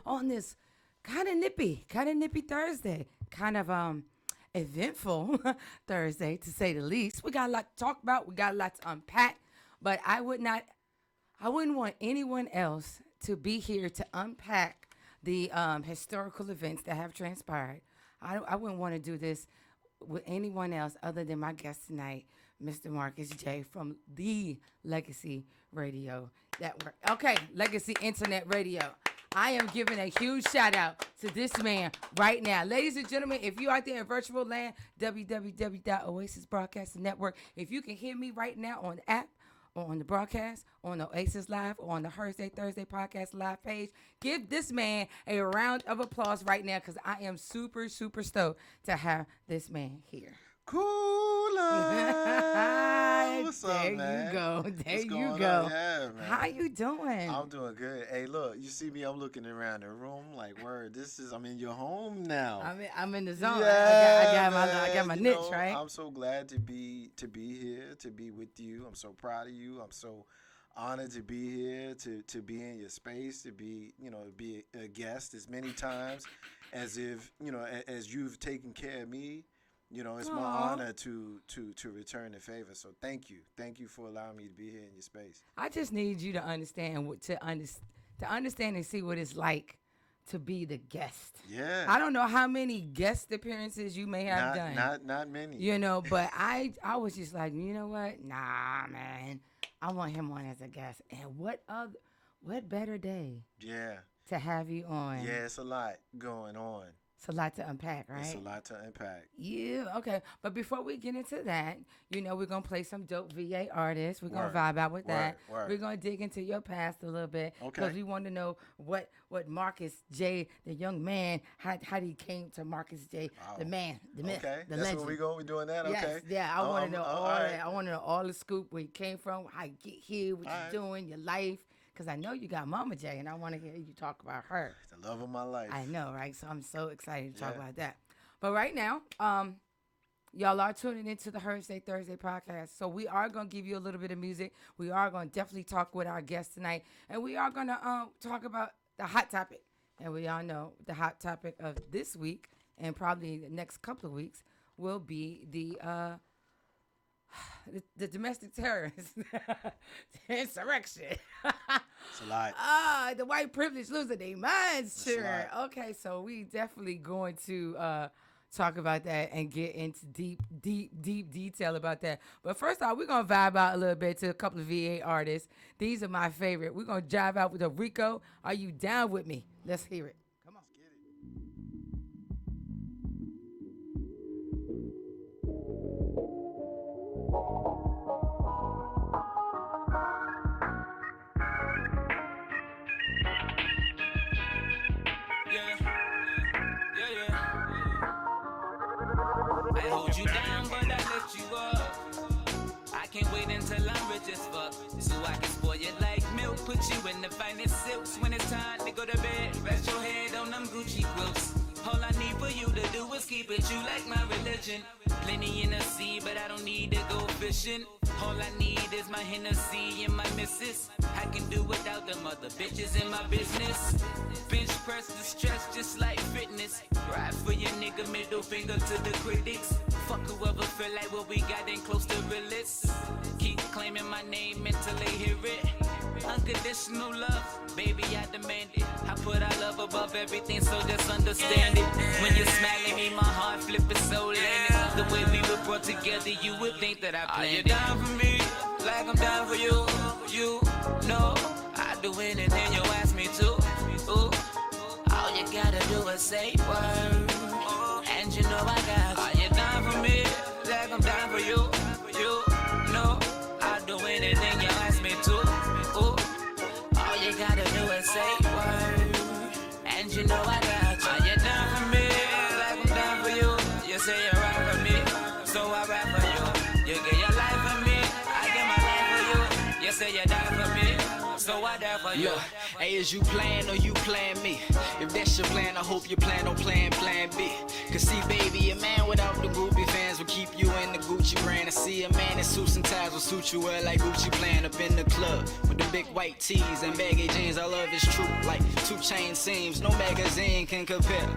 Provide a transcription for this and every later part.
on this kind of nippy Thursday, kind of eventful Thursday to say the least. We got a lot to talk about. We got a lot to unpack, but I wouldn't want anyone else to be here to unpack the historical events that have transpired. I wouldn't want to do this with anyone else other than my guest tonight, Mr. Marcus J. from the Legacy Radio Network. Okay, Legacy Internet Radio. I am giving a huge shout out to this man right now. Ladies and gentlemen, if you out there in virtual land, www.oasis Broadcasting Network, if you can hear me right now on the app, or on the broadcast, on the Oasis Live, or on the Hersday Thursday podcast live page, give this man a round of applause right now because I am super, super stoked to have this man here. Kula. What's up, man? There you go. There you go. Yeah, man. How you doing? I'm doing good. Hey, look, you see me? I'm looking around the room like, word. I'm in your home now. I'm in the zone. Yeah, I got my niche, right? I'm so glad to be here, to be with you. I'm so proud of you. I'm so honored to be here, to be in your space, to be a guest as many times as as you've taken care of me. It's my honor to return the favor. So thank you for allowing me to be here in your space. I just need you to understand to understand and see what it's like to be the guest. Yeah. I don't know how many guest appearances you may have done. Not many. But I was just like, you know what? Nah, man. I want him on as a guest. And what better day? Yeah. To have you on. Yeah, it's a lot going on. It's a lot to unpack, right? It's a lot to unpack. Yeah, okay. But before we get into that, we're going to play some dope VA artists. We're going to vibe out with that. Word. We're going to dig into your past a little bit. Okay. Because we want to know what Marcus J., the young man, how he came to Marcus J., the man, the myth, okay. the That's legend. where we go. We're doing that? Yes, okay. Yeah, I want to know all right. that. I want to know all the scoop, where you came from, how you get here, what you're doing, your life. Because I know you got Mama J, and I want to hear you talk about her. The love of my life. I know, right? So I'm so excited to talk about that. But right now, y'all are tuning into the Hersday Thursday podcast. So we are going to give you a little bit of music. We are going to definitely talk with our guests tonight. And we are going to talk about the hot topic. And we all know the hot topic of this week and probably the next couple of weeks will be the domestic terrorists, the insurrection. It's a lot. The white privilege losing their minds. Sure. Okay, so we definitely going to talk about that and get into deep detail about that. But first off, we're gonna vibe out a little bit to a couple of VA artists. These are my favorite. We're gonna jive out with a Rico. Are you down with me? Let's hear it. Come on. Let's get it. I hold you down, but I lift you up. I can't wait until I'm rich as fuck, so I can spoil you like milk. Put you in the finest silks when it's time to go to bed. Rest your head on them Gucci quilts. All I need for you to do is keep it you like my religion. Plenty in the sea, but I don't need to go fishing. All I need is my Hennessy and my missus. I can do without them other bitches in my business. Bench press the stress just like fitness. Ride for your nigga, middle finger to the critics. Fuck whoever feel like what we got ain't close to realists. Keep claiming my name until they hear it. Unconditional love, baby, I demand it. I put our love above everything, so just understand it. When you're smiling me, my heart flipping so landed. The way we were brought together, you would think that I planned it. Are you down for me, like I'm down for you? You know I'd do anything you ask me to. Ooh. All you gotta do is say word, and you know I got you. Are you down for me, like I'm down for you? You know I'd do anything you ask me to. Ooh. All you gotta do is say word, and you know I got you. Are you down for me, like I'm down for you? You say you're right for me, so I rap for you. You get your life for me, I get my life for you. You say you're down for me, so I die for you. Hey, is you playing or you playing me? If that what's your plan? I hope you plan on playing plan B. Cause see, baby, a man without the groupie fans will keep you in the Gucci brand. I see a man in suits and ties will suit you well like Gucci playing up in the club with the big white tees and baggy jeans. I love his truth like 2 chain seams. No magazine can compare.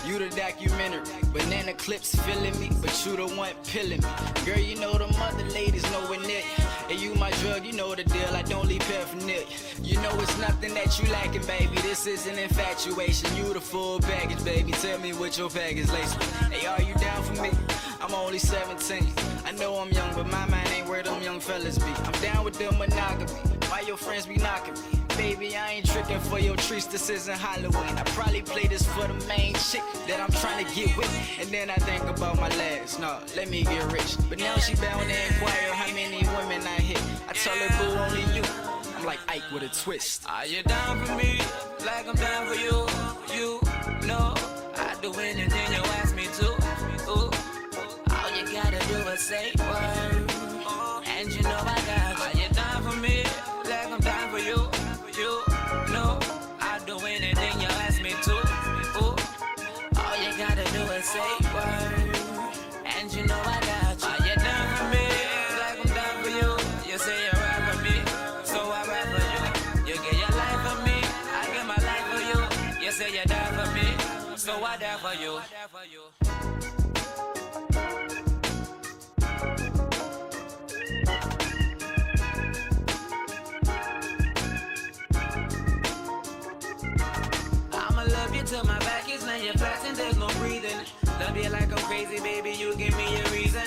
You the documentary, banana clips filling me, but you the one pilling me. Girl, you know the mother ladies nowhere near you. And you my drug, you know the deal, I don't leave paraphernalia. You know it's nothing that you lacking, baby. This isn't infatuation, you the full baggage, baby. Tell me what your package laced with. Hey, are you down for me? I'm only 17. I know I'm young, but my mind ain't where them young fellas be. I'm down with the monogamy. Why your friends be knocking me? Baby, I ain't tricking for your treats, this isn't Halloween. I probably play this for the main chick that I'm trying to get with. And then I think about my last, no, let me get rich. But now she bound to inquire how many women I hit. I tell her, boo, only you. I'm like Ike with a twist. Are you down for me? Like I'm down for you. You know I do anything you ask me to. Ooh. All you gotta do is say word. And you know I got you. Are you down for me? Like I'm down for you. You know I do anything you ask me to. Ooh. All you gotta do is say word. And you know I got you. Are you down for me? Like I'm down for you. You say you're right for me, so I rap for you. You get your life for me, I get my life for you. You say you're down for me, so I die for you. Till my back is now you're flat and there's no breathing. Love you like I'm crazy, baby, you give me a reason.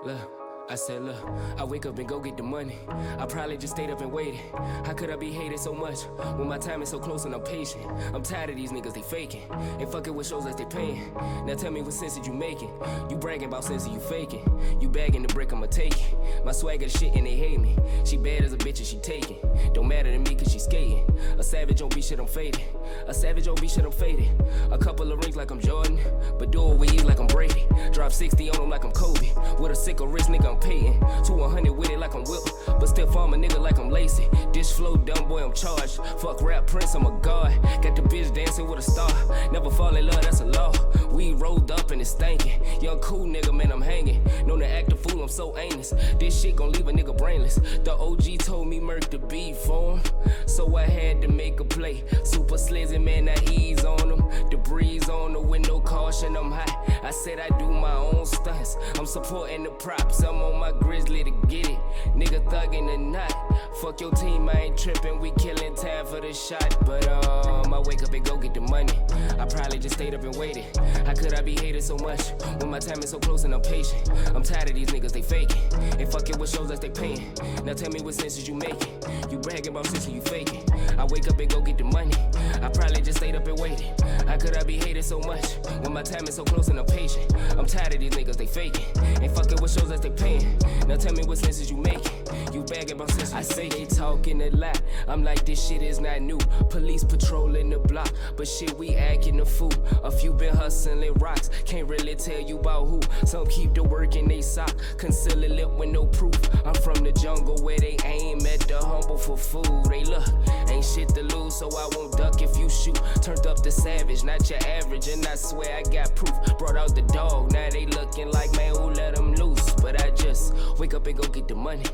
Look. I said, look, I wake up and go get the money. I probably just stayed up and waited. How could I be hated so much when my time is so close and I'm patient? I'm tired of these niggas, they faking. Ain't fucking with shows that they paying. Now tell me what sense did you making? You bragging about sense that you faking. You bagging the brick, I'ma take it. My swagger the shit and they hate me. She bad as a bitch and she taking. Don't matter to me cause she skating. A savage on beat shit, I'm faded. A savage on beat shit, I'm faded. A couple of rings like I'm Jordan, but do it with ease like I'm Brady. Drop 60 on them like I'm Kobe. With a sickle wrist, nigga, I'm paying. To 100 with it like I'm Will, but still farm a nigga like I'm Lacey. Dish flow, dumb boy, I'm charged. Fuck rap prince, I'm a god. Got the bitch dancing with a star. Never fall in love, that's a law. We rolled up and it's stankin'. Young cool nigga, man, I'm hanging. Known to act a fool, I'm so anus. This shit gon' leave a nigga brainless. The OG told me murk the beat for him, so I had to make a play. Super slizzy, man, I ease on him. The breeze on the window, caution, I'm high. I said I do my own stunts. I'm supporting the props, I'm on my grizzly to get it. Nigga thuggin' the knot. Fuck your team, I ain't trippin'. We killin' time for the shot. But I wake up and go get the money. I probably just stayed up and waited. How could I be hated so much when my time is so close and I'm patient? I'm tired of these niggas, they faking. Ain't fucking with shows that they paying. Now tell me what sense is you making? You bragging about sense and you faking. I wake up and go get the money. I probably just stayed up and waited. How could I be hated so much when my time is so close and I'm patient? I'm tired of these niggas, they faking. Ain't fucking with shows that they paying. Now tell me what sense is you making? You bagging about sense. I say they talking a lot. I'm like, this shit is not new. Police patrolling the block, but shit, we acting a fool. A few been hustling rocks, can't really tell you about who. Some keep the work in they sock, conceal a lip with no proof. I'm from the jungle where they aim at the humble for food. They look, ain't shit to lose, so I won't duck if you shoot. Turned up the savage, not your average, and I swear I got proof. Brought out the dog, now they looking like, man, who let them loose? But I just wake up and go get the money.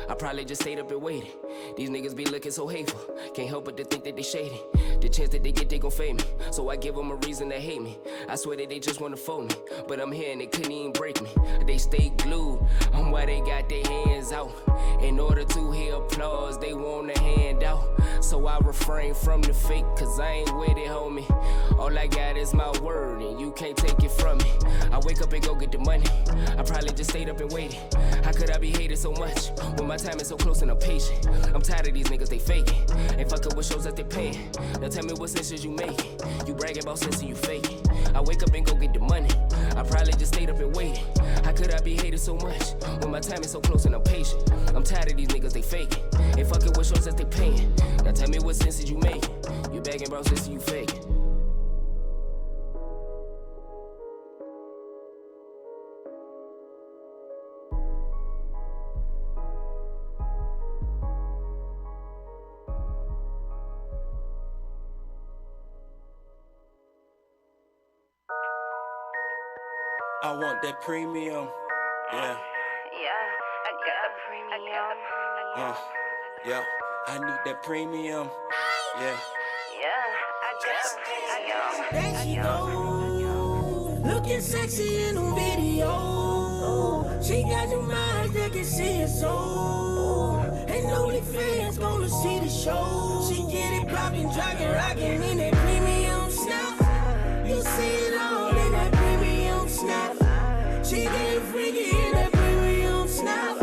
I probably just stayed up and waited. These niggas be looking so hateful, can't help but to think that they shady. The chance that they get, they gon' fade me, so I give them a reason to hate me. I swear that they just wanna fold me, but I'm here and they couldn't even break me. They stay glued on why they got their hands out. In order to hear applause, they want a hand out. So I refrain from the fake, cause I ain't with it, homie. All I got is my word, and you can't take it from me. I wake up and go get the money. I probably just stayed up and waited. How could I be hated so much when my time is so close and I'm patient? I'm tired of these niggas, they faking. Ain't fucking with shows that they paying. Now tell me what sense is you making? You bragging about sense and you faking. I wake up and go get the money. I probably just stayed up and waited. How could I be hated so much when my time is so close and I'm patient? I'm tired of these niggas, they faking. Ain't fucking with shows that they paying. Now tell me what sense is you making? You bragging about sense and you faking. I want that premium. Yeah. I got a premium. Yeah. I need that premium. Yeah. I got a premium. Looking sexy in a video. She got your mind that can see it so. And only fans gonna see the show. She get it poppin', dragging, rockin' in that premium snap. You see it all in that premium snap. She get freaky in that premium snap.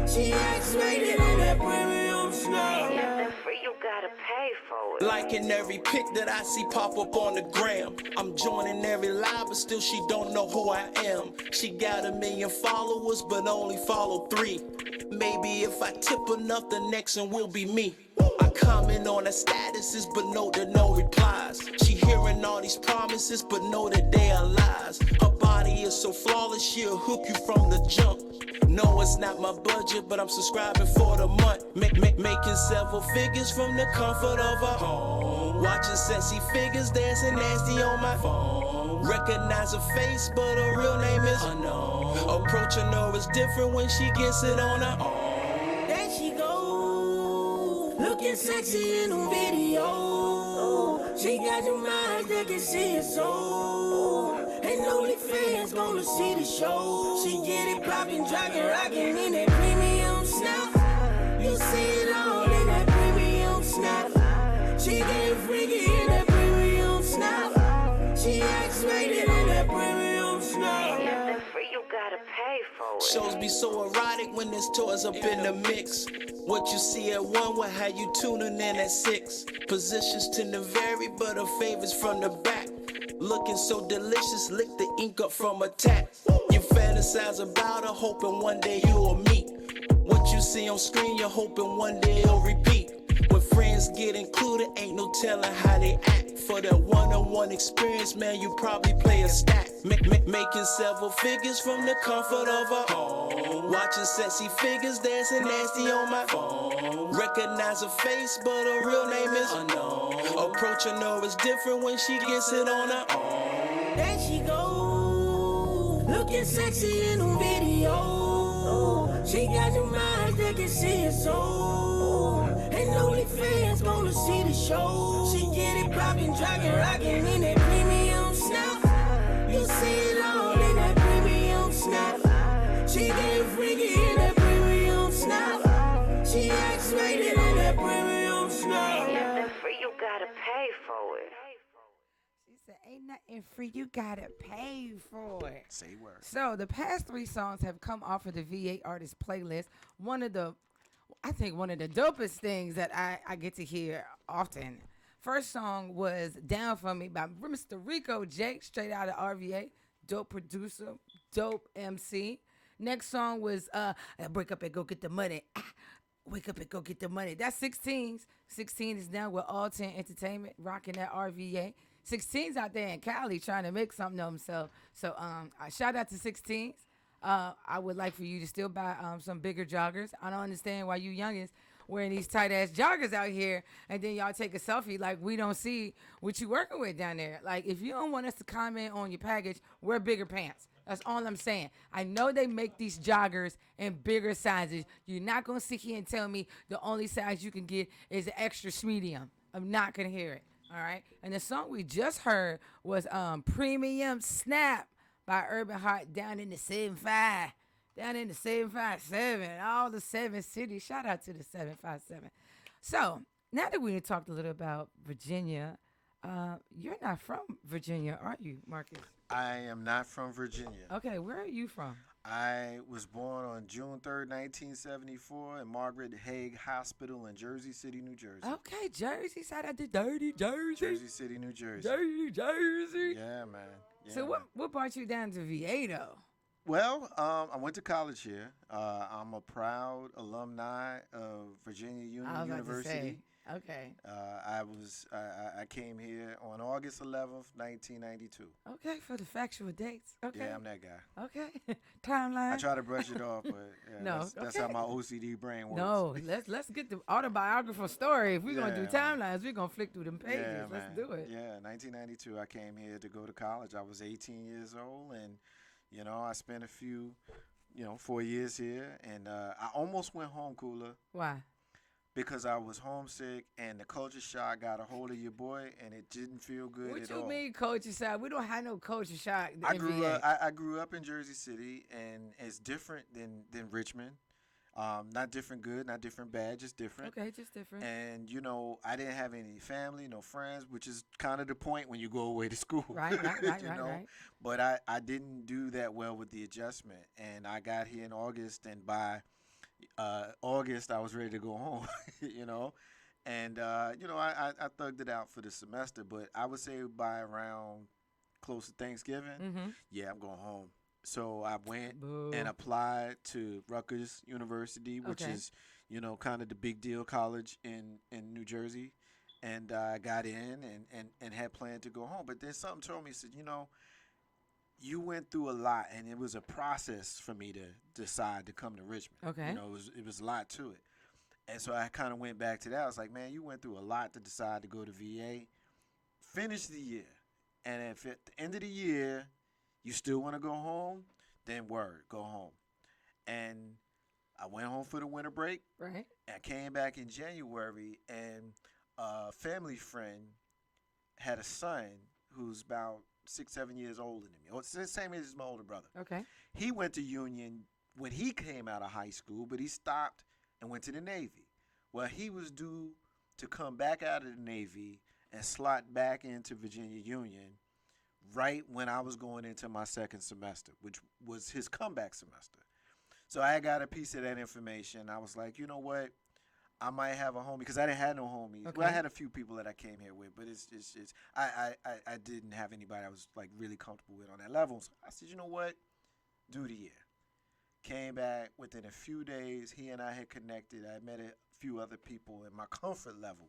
She X-rated in that premium snap. You gotta pay for it. Liking every pic that I see pop up on the gram. I'm joining every live, but still she don't know who I am. She got 1 million followers, but only follow 3. Maybe if I tip enough, the next one will be me. I comment on her statuses, but know that no replies. She hearing all these promises, but know that they are lies. Her body is so flawless, she'll hook you from the jump. No, it's not my budget, but I'm subscribing for the month. Making several figures from the comfort of her home. Watching sexy figures dancing nasty on my phone. Recognize her face, but her real name is unknown. Approaching her is different when she gets it on her own. There she go, looking sexy in a video. She got your mind that can see it so. And only fans gonna see the show. She get it poppin', dragging, rockin' in that premium snap. You see it all in that premium snap. She get freaky in that premium snap. She X-rated in that premium snap. You gotta pay for it. Shows be so erotic when there's toys up in the mix. What you see at 1 will have you tuning in at 6. Positions tend to vary, but her favorites from the back. Looking so delicious, lick the ink up from a tat. You fantasize about her, hoping one day you'll meet. What you see on screen, you're hoping one day it'll repeat. When friends get included, ain't no telling how they act. For that one-on-one experience, man, you probably play a stack. Making several figures from the comfort of her home. Watching sexy figures dancing nasty on my phone. Recognize her face, but her real name is unknown. Approaching her is different when she gets it on her own. There she go, looking sexy in a video. She got your mind that can see it so. And only fans gonna see the show. She get it poppin', dragging, rockin' in that premium snap. You see it all in that premium snap. She get freaky in that premium snap. She X-rated in that premium snap. You gotta pay for it. She said, ain't nothing free, you gotta pay for it. Say word. So the past 3 songs have come off of the V8 artist playlist. I think one of the dopest things that I get to hear often. First song was Down For Me by Mr. Rico Jake, straight out of RVA. Dope producer, dope MC. Next song was Break Up and Go Get the Money. Wake Up and Go Get the Money. That's 16s. 16 is down with All 10 Entertainment, rocking that RVA. 16's out there in Cali trying to make something of himself. So shout out to 16s. I would like for you to still buy some bigger joggers. I don't understand why you youngins wearing these tight ass joggers out here and then y'all take a selfie like we don't see what you working with down there. Like if you don't want us to comment on your package, wear bigger pants. That's all I'm saying. I know they make these joggers in bigger sizes. You're not going to sit here and tell me the only size you can get is an extra medium. I'm not going to hear it. All right. And the song we just heard was Premium Snap by Urban Heart down in the 7-5. Down in the 757. All the 7 cities. Shout out to the 757. So Now that we talked a little about Virginia, you're not from Virginia, are you, Marcus? I am not from Virginia. Okay, where are you from? I was born on June 3rd, 1974, in Margaret Haig Hospital in Jersey City, New Jersey. Okay, Jersey. Shout out to Dirty Jersey. Jersey City, New Jersey. Dirty Jersey. Yeah, man. Yeah, So what brought you down to VA though? Well, I went to college here. I'm a proud alumni of Virginia Union I was about to University. say. Okay. I came here on August 11th, 1992. Okay, for the factual dates. Okay. Yeah, I'm that guy. Okay. Timeline. I try to brush it off, but yeah, No, that's okay. how my OCD brain works. No, let's get the autobiographical story. If we're gonna do Yeah. timelines, we're gonna flick through them pages. Yeah, Let's man. do it. Yeah, 1992, I came here to go to college. I was 18 years old, and I spent a few, 4 years here, and I almost went home, Kula, Why? because I was homesick, and the culture shock got a hold of your boy, and it didn't feel good What at you all. mean culture shock? We don't have no culture shock. I in grew VA. up. I grew up in Jersey City, and it's different than Richmond. Not different good, not different bad, just different. Okay, just different. And I didn't have any family, no friends, which is kind of the point when you go away to school. Right. Right. But I didn't do that well with the adjustment, and I got here in August, and by August I was ready to go home. And I thugged it out for the semester, but I would say by around close to Thanksgiving, Mm-hmm. yeah, I'm going home. So I went Boo. and applied to Rutgers University, which Okay. is, kind of the big deal college in New Jersey. And I got in and had planned to go home. But then something told me, said, you went through a lot, and it was a process for me to decide to come to Richmond. Okay. It was a lot to it. And so I kind of went back to that. I was like, man, you went through a lot to decide to go to VA. Finish the year. And if at the end of the year you still want to go home, then go home. And I went home for the winter break. Right. I came back in January, and a family friend had a son who's about 6-7 years older than me. It's the same age as my older brother. Okay. He went to Union when he came out of high school, but he stopped and went to the Navy. Well, he was due to come back out of the Navy and slot back into Virginia Union right when I was going into my second semester, which was his comeback semester. So I got a piece of that information. I was like, you know what? I might have a homie, because I didn't have no homies. Okay. Well, I had a few people that I came here with, but I didn't have anybody I was like really comfortable with on that level. So I said, you know what? Do the year. Came back within a few days. He and I had connected. I met a few other people, and my comfort level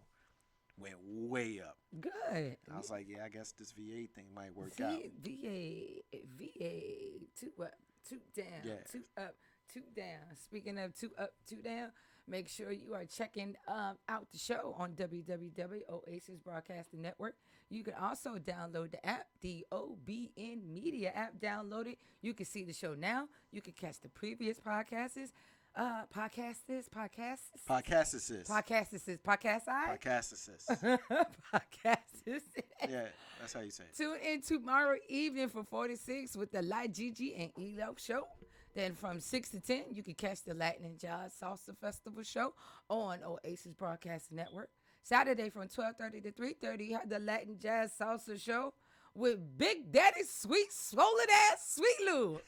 went way up. Good. I was like, yeah, I guess this VA thing might work out. VA, two up, two down, Yeah. two up, two down. Speaking of two up, two down, make sure you are checking out the show on www. Oasis Broadcasting Network. You can also download the app, the OBN Media app. Download it. You can see the show now. You can catch the previous podcasts. Podcast. Yeah, that's how you say it. Tune in tomorrow evening from 46 with the Light Gigi and ELO show. Then from 6 to 10, you can catch the Latin and Jazz Salsa Festival show on Oasis Broadcasting Network. Saturday from 12:30 to 3:30, you have the Latin Jazz Salsa show with Big Daddy Sweet Swollen Ass Sweet Lou.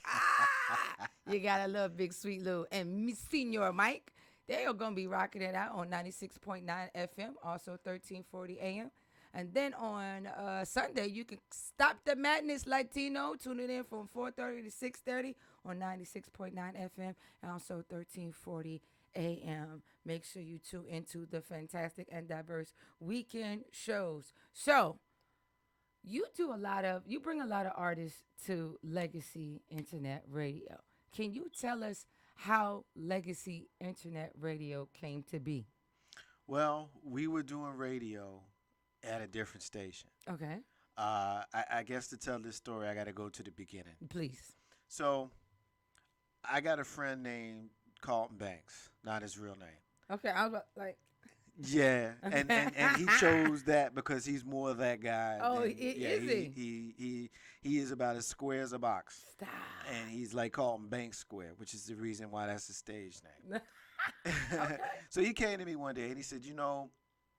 You gotta love Big Sweet Lou. And Senior Mike, they are gonna be rocking it out on 96.9 FM, also 1340 AM. And then on Sunday, you can stop the madness Latino. Tune it in from 4:30 to 6:30 on 96.9 FM and also 1340 AM. Make sure you tune into the fantastic and diverse weekend shows. So you bring a lot of artists to Legacy Internet Radio. Can you tell us how Legacy Internet Radio came to be? Well, we were doing radio at a different station. Okay, I guess to tell this story, I got to go to the beginning. please. So I got a friend named Carlton Banks, not his real name. Okay, I was like, Yeah, and he chose that because he's more of that guy. Oh, than- is he? He is about as square as a box, stop. and he's like Carlton Banks Square, which is the reason why that's the stage name. So he came to me one day and he said,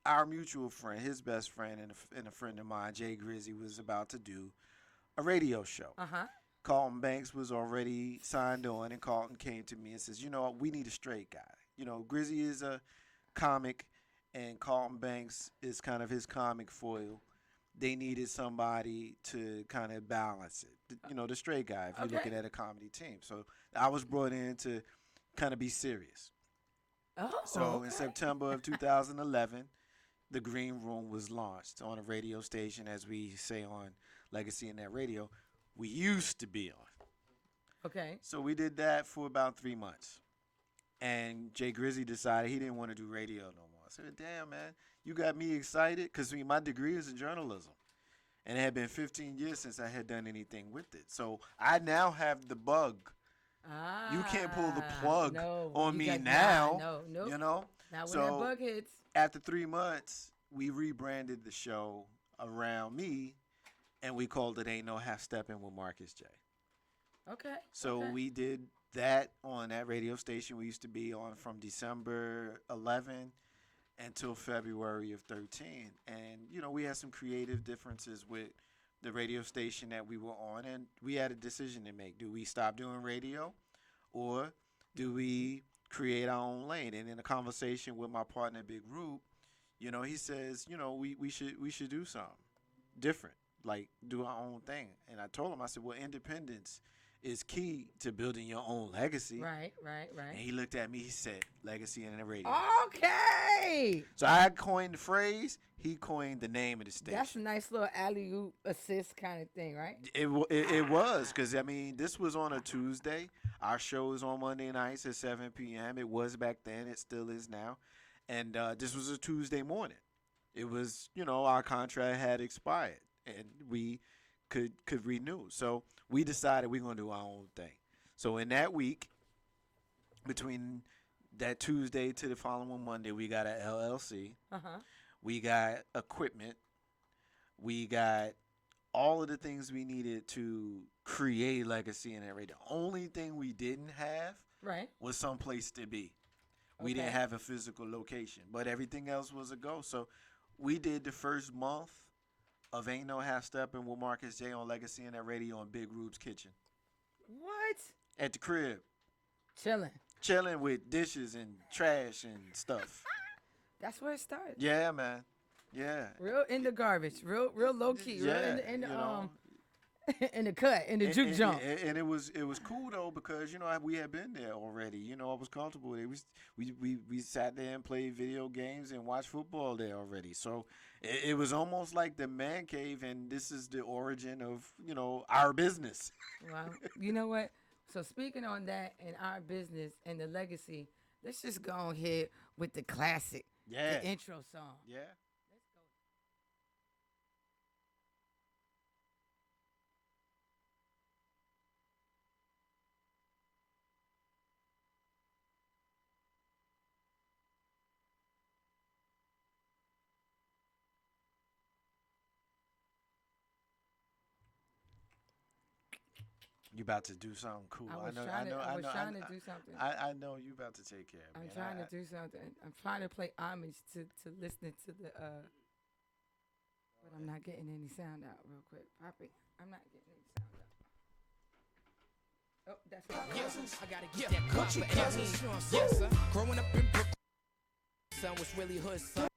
our mutual friend, his best friend, and a friend of mine, Jay Grizzy, was about to do a radio show. Carlton Banks was already signed on, and Carlton came to me and says, we need a straight guy. Grizzy is a comic, and Carlton Banks is kind of his comic foil. They needed somebody to kind of balance it. The straight guy, if you're looking at a comedy team. So I was brought in to kind of be serious. In September of 2011, the Green Room was launched on a radio station, as we say on Legacy and Net Radio, we used to be on. Okay. So we did that for about 3 months. And Jay Grizzy decided he didn't want to do radio no more. I said, damn, man, you got me excited because my degree is in journalism. And it had been 15 years since I had done anything with it. So I now have the bug. You can't pull the plug on me now. No. Not when that bug hits. After 3 months, we rebranded the show around me, and we called it Ain't No Half Steppin' with Marcus J. Okay. So we did that on that radio station we used to be on from December 11 until February of 13. And, we had some creative differences with the radio station that we were on, and we had a decision to make. Do we stop doing radio, or do we create our own lane? And in a conversation with my partner, Big Rube, he says, we should do something different, like do our own thing. And I told him, I said, well, independence is key to building your own legacy. Right. And he looked at me, he said, legacy in the radio. Okay. So I coined the phrase, he coined the name of the station. That's a nice little alley-oop assist kind of thing, right? It was, because, this was on a Tuesday. Our show is on Monday nights at 7 p.m. It was back then. It still is now. And this was a Tuesday morning. It was, our contract had expired, and we could renew. So we decided we're going to do our own thing. So in that week, between that Tuesday to the following Monday, we got an LLC. We got equipment. We got all of the things we needed to create legacy in that radio. The only thing we didn't have was some place to be. We didn't have a physical location, but everything else was a go. So we did the first month of Ain't No Half Steppin' with Marcus J on Legacy and that radio on Big Rube's kitchen. What? At the crib. Chilling with dishes and trash and stuff. That's where it started. Yeah, man. Yeah. Real in the garbage. Real low key. Yeah. Real in the in the cut, in the juke jump. And it was cool though, because we had been there already. I was comfortable. We sat there and played video games and watched football there already. So it was almost like the man cave, and this is the origin of our business. Well, you know what? So speaking on that and our business and the legacy, let's just go ahead with the classic, the intro song. Yeah. You about to do something cool. I was trying to do something. I know you about to take care of me. I'm trying to do something. I'm trying to play homage to listening to the but I'm not getting any sound out real quick. Poppy, I'm not getting any sound out. Oh, that's what I gotta get that country cousin. Yes, sir. Growing up in Brooklyn, son was really hood, son.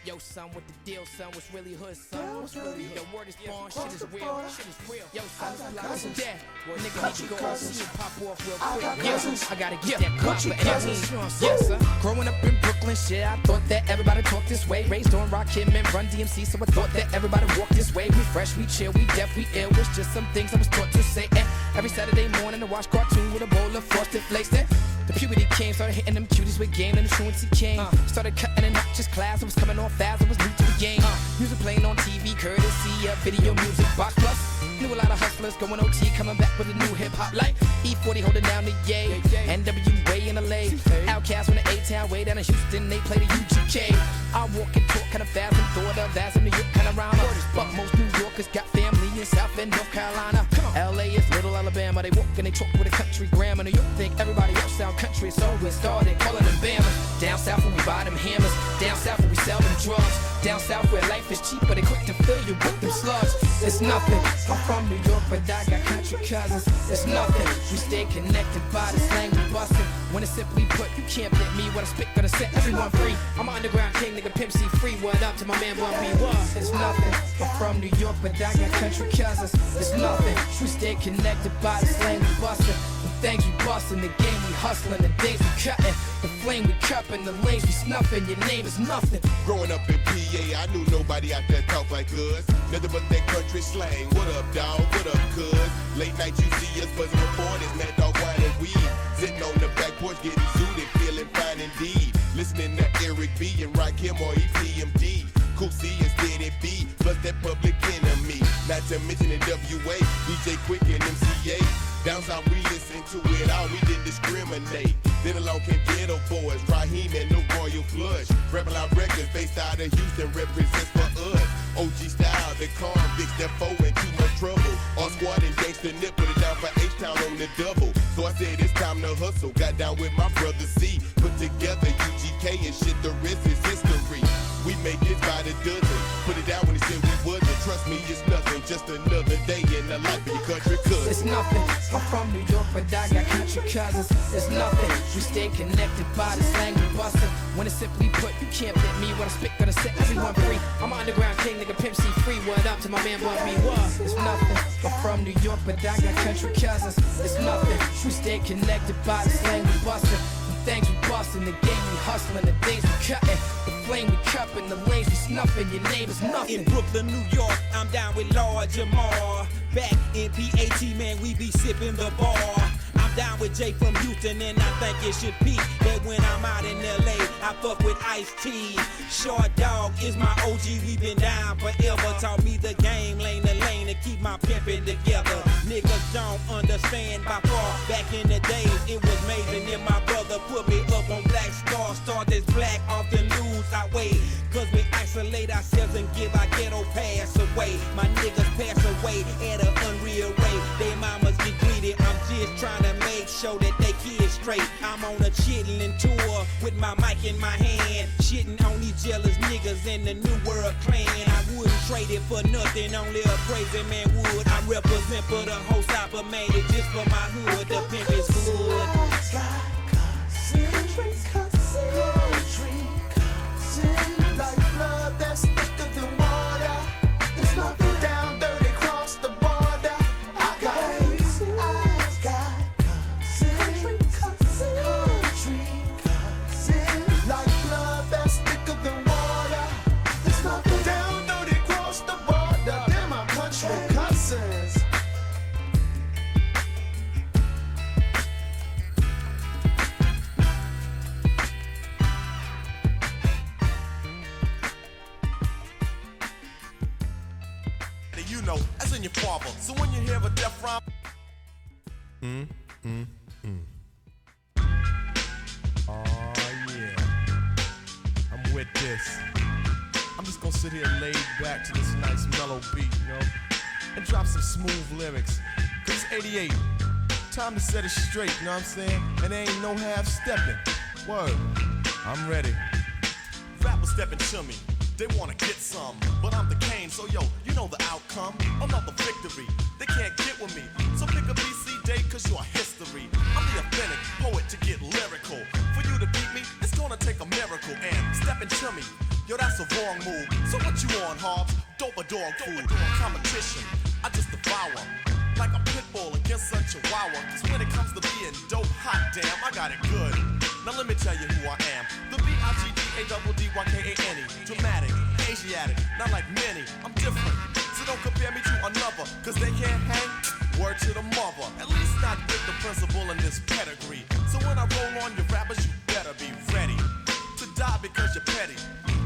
Yo, son, what the deal, son? What's really hood, son? What's really hood? Yo, word is born, shit is real, shit is real. Yo, son, it's like dead. Nigga need to go see and pop off real quick. Yes, I gotta get that country cousin. Yes, sir. Growing up in Brooklyn, shit, I thought that everybody talked this way. Raised on Rakim and Run DMC, so I thought that everybody walked this way. We fresh, we chill, we deaf, we ill. It's just some things I was taught to say. Every Saturday morning to watch cartoon with a bowl of Frosted Flakes. Then the puberty came, started hitting them cuties with game, and the truancy came. Started cutting in just class, I was coming on fast, I was new to the game. Music playing on TV, courtesy of Video Music Box Plus. Knew a lot of hustlers going OT, coming back with a new hip hop like E40 holding down the yay, NWA in LA, Outkast on the A-Town, way down in Houston, they play the UGK. I walk and talk kinda fast and thought of as a New York panorama. But most New Yorkers got family in South and North Carolina. LA is little Alabama, they walk and they talk with a country grammar. New York think everybody else sound country, so we started calling them Bama. Down south where we buy them hammers. Down south where we sell them drugs. Down south where life is cheap, but they quick to fill you with them slugs. It's nothing. I'm from New York, but I got country cousins. It's nothing. We stay connected by the slang we bustin'. When it's simply put, you can't fit me. When I spit, gonna set everyone free. I'm an underground king, nigga, Pimp C free. What up to my man, Bun B? What? It's nothing. I'm from New York, but I got country cousins. It's nothing. We stay connected by the slang we bustin'. The things we bustin', the game we hustlin', the days we cuttin', the flame we cuppin', the lanes we snuffin'. Your name is nothing. Growing up in PA, I knew nobody out there talk like us. Nothing but that country slang. What up, dawg? What up, cuz? Late night you see us buzzing with boys, mad dog wine and weed. Sitting on the back porch getting zooted, feeling fine indeed. Listening to Eric B and Rakim or EPMD. Cool C and Steady B, plus that Public Enemy. Not to mention the WA, DJ Quick and MCA. Down south we listen to it all, we didn't discriminate. Then along came Ghetto Boys, Raheem and the Royal Flush. Rebel Out Records based out of Houston represents for us. OG style, the convicts that foe in too much trouble. All squad and gangsta nip, put it down for H-Town on the double. So I said it's time to hustle, got down with my brother C. Put together UGK and shit, the rest is history. We make this by the dozen, put it down when they said we wasn't. Trust me, it's nothing, just another day in the life of your country cousin. It's nothing. I'm from New York, but I got country cousins. It's nothing. We stay connected by the slang we bustin'. When it's simply put, you can't fit me. When I spit, gonna set everyone free. I'm an underground king, nigga, Pimp C free. What up to my man, Bun B? What? It's nothing. I'm from New York, but I got country cousins. It's nothing. We stay connected by the slang we bustin'. The things we bustin', the game we hustlin', the things we cuttin', the flame we cuppin', the lanes we snuffin'. Your name is nothing. In Brooklyn, New York, I'm down with Lord Jamar. Back in PAT, man, we be sippin' the bar. I'm down with Jay from Houston, and I think it should be that when I'm out in LA, I fuck with Ice-T. Short Dog is my OG, we been down forever. Taught me the game, lane to lane, to keep my pimpin' together. Niggas don't understand by far. Back in the days, it was amazing, and my brother put me up on Black Star. Start this black, often lose our way. Cause we isolate ourselves and give our ghetto pass away. My niggas pass away at an unreal rate. They mamas get greedy, I'm just trying to make sure that they kids straight. I'm on a chitlin' tour with my mic in my hand, shitting on these jealous niggas in the New World Clan. I wouldn't trade it for nothing, only a crazy man would. I represent for the whole South, but made it just for my hood. The pimp is good. Like blood that's thicker than water. It's nothing down dirty across the border. I got cousin, like blood that's thicker than water. It's nothing down dirty across the border. They're my country cousins. You know, as in your father. So when you hear a death rhyme, Oh yeah, I'm with this. I'm just gonna sit here laid back to this nice mellow beat, you know, and drop some smooth lyrics. Cause it's 88, time to set it straight, you know what I'm saying? And there ain't no half stepping. Word, I'm ready. rappers stepping to me. They wanna get some, but I'm the Kane, so yo, you know the outcome. Another victory, they can't get with me. So pick a BC day, cause you're history. I'm the authentic poet to get lyrical. For you to beat me, it's gonna take a miracle. And stepping to me, yo, that's a wrong move. So what you on, Hobbs? Dope a dog food. Competition, I just devour. Like a pit bull against a chihuahua. Cause when it comes to being dope, hot damn, I got it good. Now let me tell you who I am. The B-I-G-D-A-D-D-Y-K-A-N-E. Dramatic, Asiatic, not like many. I'm different, so don't compare me to another. Cause they can't hang, word to the mother. At least not with the principal in this pedigree. So when I roll on your rappers, you better be ready to die because you're petty.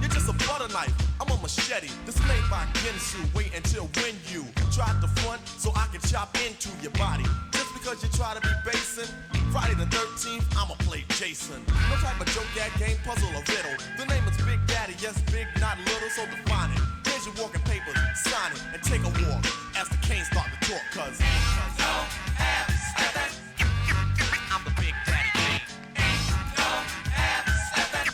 You're just a butter knife, I'm a machete. This made by Ginsu, wait until when you try to front so I can chop into your body. Just because you try to be basing, Friday the 13th, I'ma play Jason. No type of joke, gag, game, puzzle, or riddle. The name is Big Daddy, yes, big, not little, so define it. Here's your walking papers, sign it, and take a walk as the Canes start to talk, cause ain't no half-stepping. I'm the Big Daddy King. Ain't no half-stepping.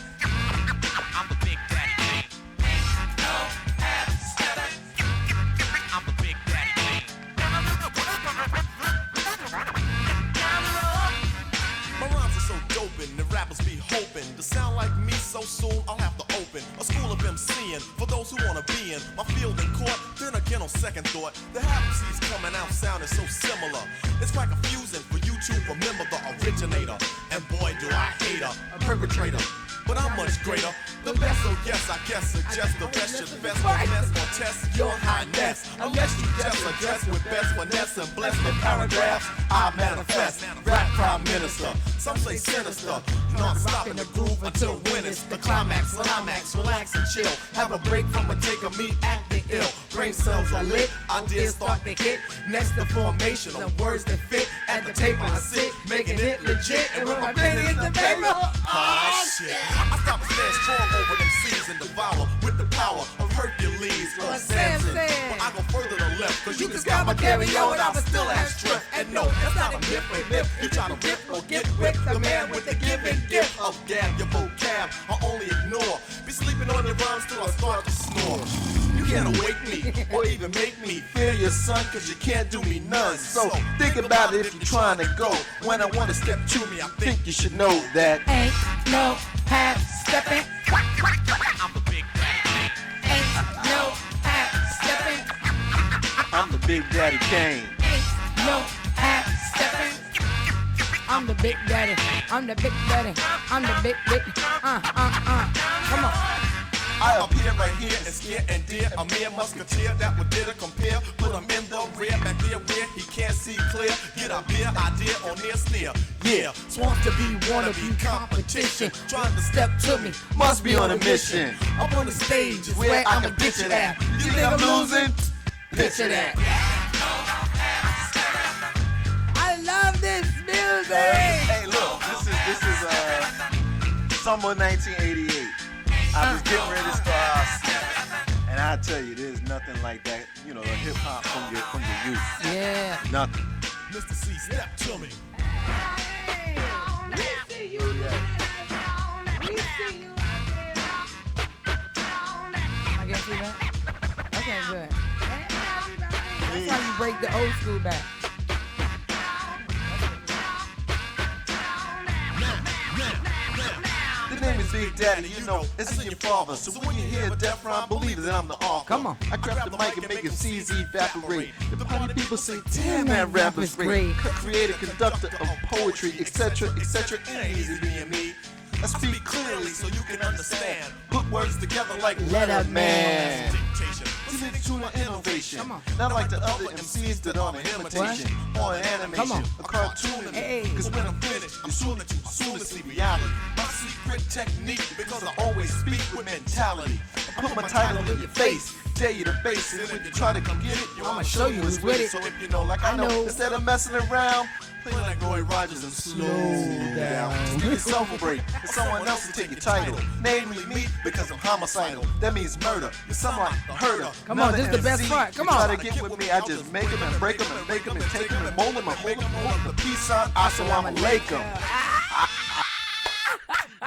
like me so soon, I'll have to open a school of MCing for those who wanna be in my field in court. Then again, on second thought, the MCs coming out sounding so similar. It's quite confusing for you to remember the originator. And boy, do I hate her, a perpetrator. But I'm much greater. The best, so yes, I guess suggest the best should best finesse or test your highness. Unless you just address with best finesse and bless the paragraphs, I manifest. Rap prime minister, some say sinister. Not stopping the groove until when it's the climax. Relax and chill. Have a break from a take of me acting ill. Brain cells are lit, ideas start to hit. Next the formation of words that fit. At the table I sit, making it legit. And when my pen is the paper, oh shit. I stop and stand strong over them seas and devour with the power of Hercules or Samson. But I go further to left, cause you can scout my carry-on and I will still have strength. And no, that's not a myth, a myth. You try to rip or get whipped, the man with the giving gift of gab, your vocab, I only ignore. Be sleeping on your rhymes till I start to snore. You can't awake me or even make me fear your son, cause you can't do me none. So think about it if you're trying to go. When I want to step to me, I think you should know that Ain't no half stepping. I'm the big daddy. Ain't no half stepping. I'm the Big Daddy Kane. Ain't no half stepping. I'm the big daddy. I'm the big daddy. I'm the big. Come on. I appear right here and scare and dear a mere musketeer that would dare to compare. Put him in the rear, back there where he can't see clear. Get a beer idea on near sneer. Yeah, swamp to be wannabe competition. Trying to step to me, Must be on a mission. up on the stage is where I'ma get you at. You think I'm losing? Picture that. I love this music. Hey, look, this is summer 1988. I was getting ready to start, and I tell you, there's nothing like that. You know, hip hop from your youth. Yeah. Nothing. Mr. C, step to me. We see you. We see you. I guess see that. Okay, good. That's how you break the old school back. The name is Big Daddy, you know, it's in your father. So when you hear Death Rhyme, believe that I'm the author. Come on. I grab the mic and make MCs evaporate. The party people say, damn, that rap is great. Creator, conductor of poetry, etc., etc. Ain't easy being me. I speak clearly so you can understand. Put words together like Letterman. Listen to my innovation. Not like the other MCs that are an imitation or an animation, a cartoon. Cause when I'm finished, you soon to see reality. My secret technique, because I always speak with mentality. I put my title in your face, tell you the base, and when you try to come get it, I'ma show you what's with it. So if you know, like I know, instead of messing around, play like Roy Rogers and slow down. Give yourself a break, and someone else will take your title. Namely me, because I'm homicidal. That means murder. You're someone a herder. Come on, this is the best part. Come on. Try to get with me, I just make them and break them and make them and take them and mold them and hold them. The peace sign, assalamu alaikum.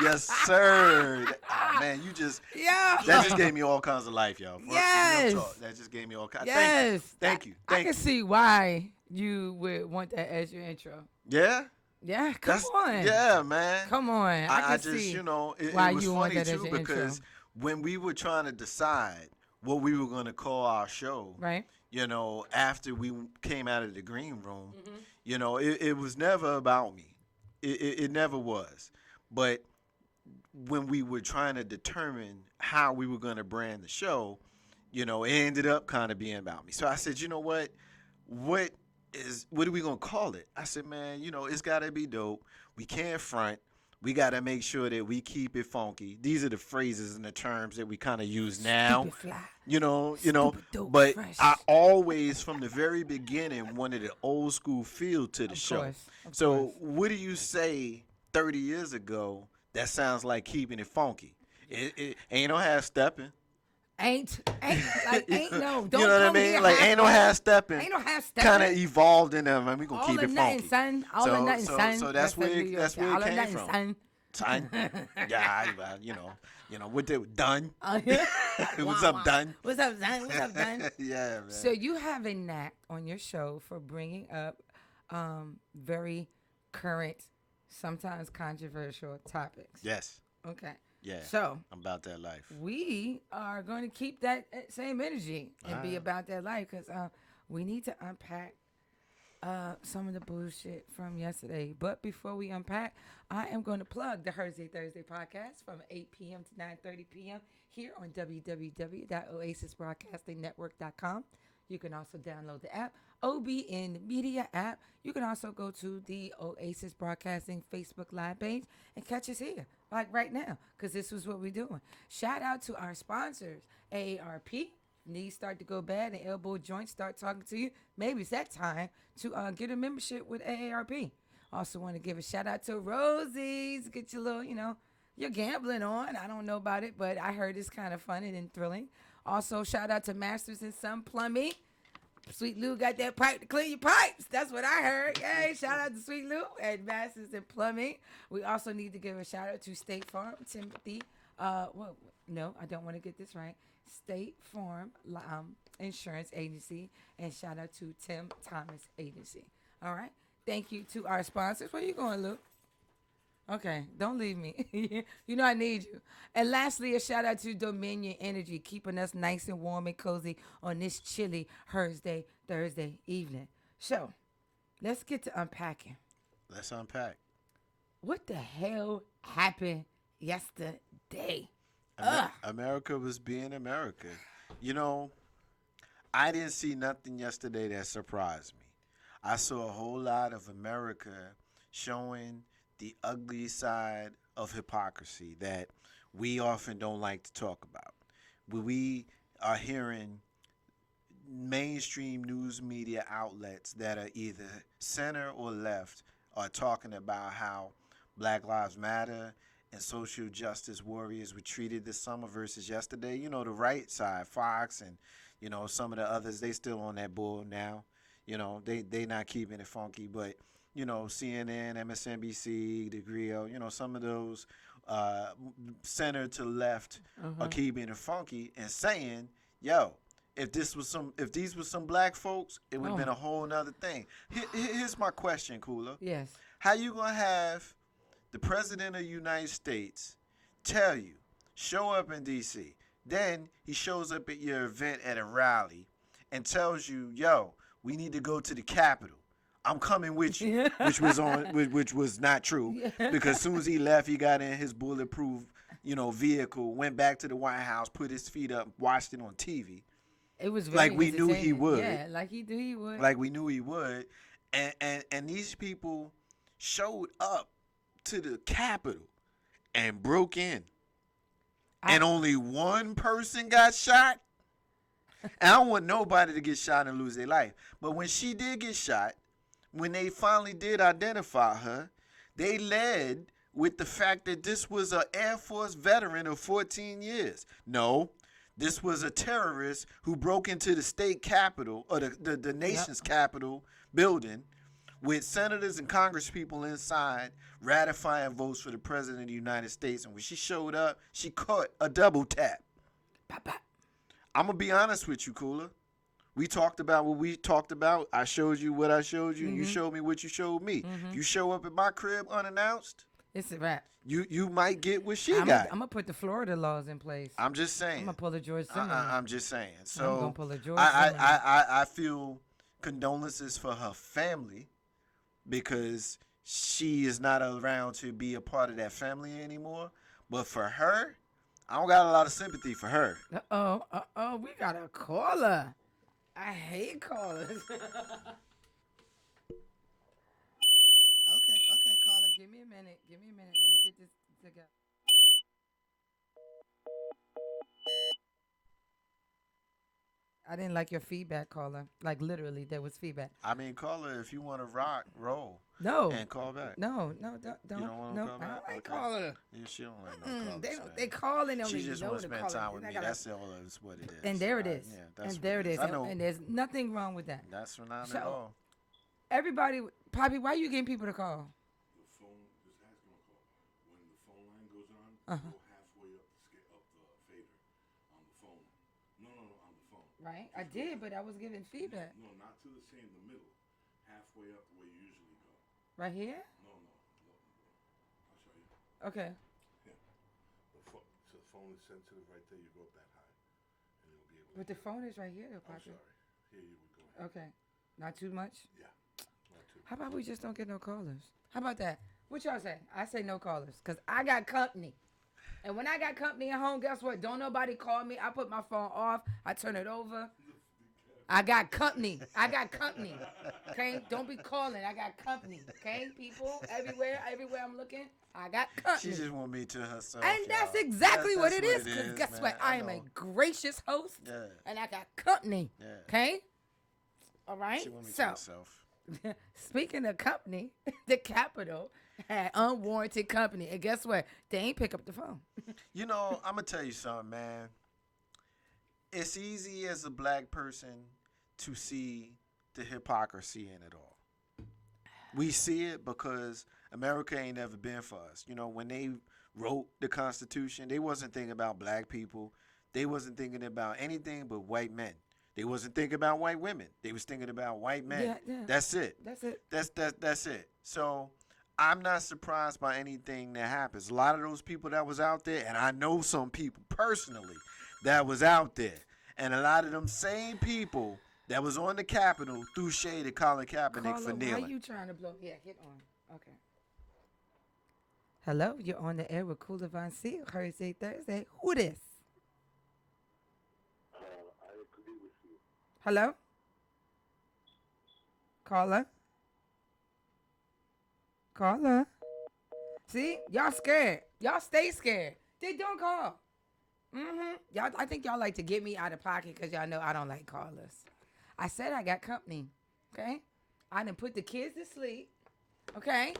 Yes, sir. Oh, man, you just that just gave me all kinds of life, y'all. Yes. That just gave me all kinds. Yes. Thank you. I can see why you would want that as your intro. Yeah. Yeah, come on. Yeah, man. Come on. I can just, see you know, it why was you want funny that as too your because intro. when we were trying to decide what we were going to call our show, Right. you know, after we came out of the green room, you know, it was never about me. It never was. But when we were trying to determine how we were going to brand the show, you know, it ended up kind of being about me. So I said, you know what are we going to call it? I said, man, you know, it's got to be dope. We can't front. We got to make sure that we keep it funky. These are the phrases and the terms that we kind of use now. Stupid fly. You know, dope, but fresh. I always, from the very beginning, wanted an old school feel to the show. Of So what do you say 30 years ago that sounds like keeping it funky? It ain't no half stepping. Ain't no. Don't You know what I come mean? here Like ain't no half stepping. Ain't no half stepping. Kind of evolved in them, and we gonna All keep or it nothing, funky. son. All or nothing, son. So that's where New it York shit. came All or nothing, from. son. Son. Yeah, you know what they done. Yeah. What's up, done? What's up, son? What's up, son? Yeah, man. So you have a knack on your show for bringing up very current, sometimes controversial topics. Yes. Okay. Yeah. So I'm about that life. we are going to keep that same energy and be about that life because we need to unpack some of the bullshit from yesterday. But before we unpack, I am going to plug the Hersday Thursday podcast from 8 p.m. to 9:30 p.m. here on www.oasisbroadcastingnetwork.com. You can also download the app, OBN Media app. You can also go to the Oasis Broadcasting Facebook Live page and catch us here, like right now, because this is what we're doing. Shout out to our sponsors, AARP. Knees start to go bad and elbow joints start talking to you. Maybe it's that time to get a membership with AARP. Also want to give a shout out to Rosie's. Get your little, you're gambling on. I don't know about it, but I heard it's kind of fun and thrilling. Also, shout out to Masters and Son Plumbing. Sweet Lou got that pipe to clean your pipes. That's what I heard. Yay, shout out to Sweet Lou and Masters and Plumbing. We also need to give a shout out to State Farm, Timothy. No, I don't want to get this right. State Farm Insurance Agency. And shout out to Tim Thomas Agency. All right. Thank you to our sponsors. Where you going, Lou? Okay, don't leave me. You know I need you. And lastly, a shout out to Dominion Energy, keeping us nice and warm and cozy on this chilly Hersday Thursday evening. So, let's get to unpacking. Let's unpack. What the hell happened yesterday? America was being America. I didn't see nothing yesterday that surprised me. I saw a whole lot of America showing the ugly side of hypocrisy that we often don't like to talk about. We are hearing mainstream news media outlets that are either center or left are talking about how Black Lives Matter and social justice warriors were treated this summer versus yesterday. The right side, Fox and, some of the others, they still on that bull now. They not keeping it funky, but CNN, MSNBC, The Grill, some of those center to left are keeping it funky and saying, yo, if these were some black folks, it would have been a whole nother thing. Here's my question, Kula. Yes. How you gonna have the president of the United States tell you, show up in D.C., then he shows up at your event at a rally and tells you, yo, we need to go to the Capitol. I'm coming with you, which was not true, because as soon as he left, he got in his bulletproof, vehicle, went back to the White House, put his feet up, watched it on TV. It was very like we knew he would. Yeah, like he knew he would. Like we knew he would, and these people showed up to the Capitol and broke in, and only one person got shot. And I don't want nobody to get shot and lose their life. But when she did get shot, when they finally did identify her, they led with the fact that this was an Air Force veteran of 14 years. No, this was a terrorist who broke into the state capitol, or the nation's capitol building, with senators and congresspeople inside ratifying votes for the president of the United States. And when she showed up, she caught a double tap. I'm going to be honest with you, Kula. We talked about what we talked about. I showed you what I showed you, and you showed me what you showed me. If you show up at my crib unannounced, it's a wrap. You might get what she got. I'm going to put the Florida laws in place. I'm just saying. I'm going to pull a George Zimmerman. I'm just saying. So I'm going to pull a George Zimmerman. Zimmerman. I feel condolences for her family because she is not around to be a part of that family anymore. But for her, I don't got a lot of sympathy for her. We got a caller. I hate callers. Okay, caller, give me a minute. Let me get this together. I didn't like your feedback, caller. Like, literally, there was feedback. I mean, caller, if you want to roll. No. And call back. No, don't. You don't want to call back? I don't like Okay. caller. Yeah, she don't like no callers. They call and She just want to spend time with me. That's all that's what it is. And there it is. Yeah, that's and there it is. I know. And there's nothing wrong with that. That's not So, at all. Everybody, Poppy, why are you getting people to call? The phone just has no call. When the phone line goes on, go halfway up the fader on the phone. No, on the phone. Right, I did, but I was giving feedback. No, not to the same, the middle. Halfway up the way you usually go. Right here? No. I'll show you. Okay. Yeah. phone is sensitive right there, you go up that high, and you'll be able. But the phone is right here, I'm Poppy. sorry. Here you would go ahead. Okay. Not too much? Yeah. Not too. How about we just don't get no callers? How about that? What y'all say? I say no callers because I got company. And when I got company at home, guess what? Don't nobody call me. I put my phone off. I turn it over. I got company. I got company. Okay? Don't be calling. I got company. Okay, people? Everywhere I'm looking, I got company. She just want me to herself. And that's y'all. exactly what That's it is. Because guess man. what? I am a know. gracious host. Yeah. And I got company. Yeah. Okay? All right? She want me to So, herself. speaking of company, the Capitol had unwarranted company. And guess what? They ain't pick up the phone. You know, I'm gonna tell you something, man. It's easy as a black person to see the hypocrisy in it all. We see it because America ain't never been for us. You know, when they wrote the Constitution, they wasn't thinking about black people. They wasn't thinking about anything but white men. They wasn't thinking about white women. They was thinking about white men. Yeah. That's it. That's it. That's it. So I'm not surprised by anything that happens. A lot of those people that was out there, and I know some people personally that was out there, and a lot of them same people that was on the Capitol threw shade at Colin Kaepernick Carla, for kneeling. why you trying to blow? Yeah, get on. Okay. Hello, you're on the air with Kula Voncile, Hersday Thursday. Who this? I agree with you. Hello? Caller? Caller? See? Y'all scared. Y'all stay scared. They don't call. Y'all, I think y'all like to get me out of pocket because y'all know I don't like callers. I said I got company. Okay? I done put the kids to sleep. Okay?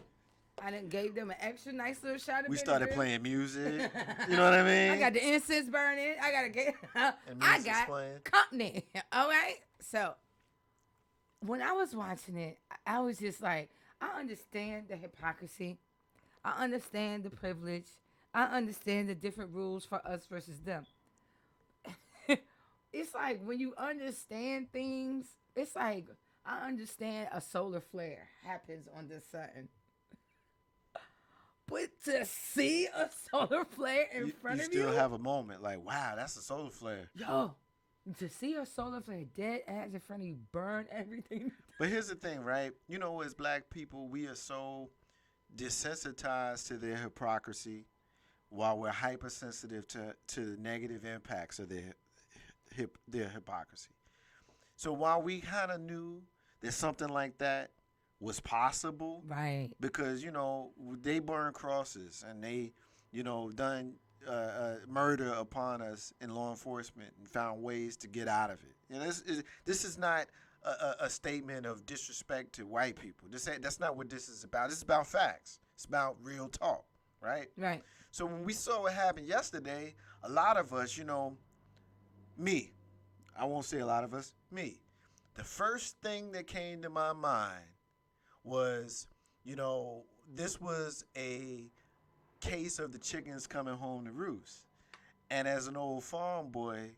I done gave them an extra nice little shot of We started vinegar. playing music. You know what I mean? I got the incense burning. I got to get. I music's got playing. company. All right. So when I was watching it, I was just like, I understand the hypocrisy. I understand the privilege. I understand the different rules for us versus them. It's like when you understand things, it's like I understand a solar flare happens on the sun. But to see a solar flare in front you of you, still have a moment like, wow, that's a solar flare. yo, to see a solar flare dead ass in front of you burn everything. But here's the thing, right? You know, as black people, we are so desensitized to their hypocrisy while we're hypersensitive to the negative impacts of their hypocrisy. So while we kind of knew that something like that was possible, Right. because, you know, they burn crosses and they, you know, done murder upon us in law enforcement and found ways to get out of it. You know, this is not a statement of disrespect to white people. That's not what this is about. This is about facts. It's about real talk, right? Right. So when we saw what happened yesterday, a lot of us, you know, me, I won't say a lot of us, me, the first thing that came to my mind was, you know, this was a case of the chickens coming home to roost. And as an old farm boy,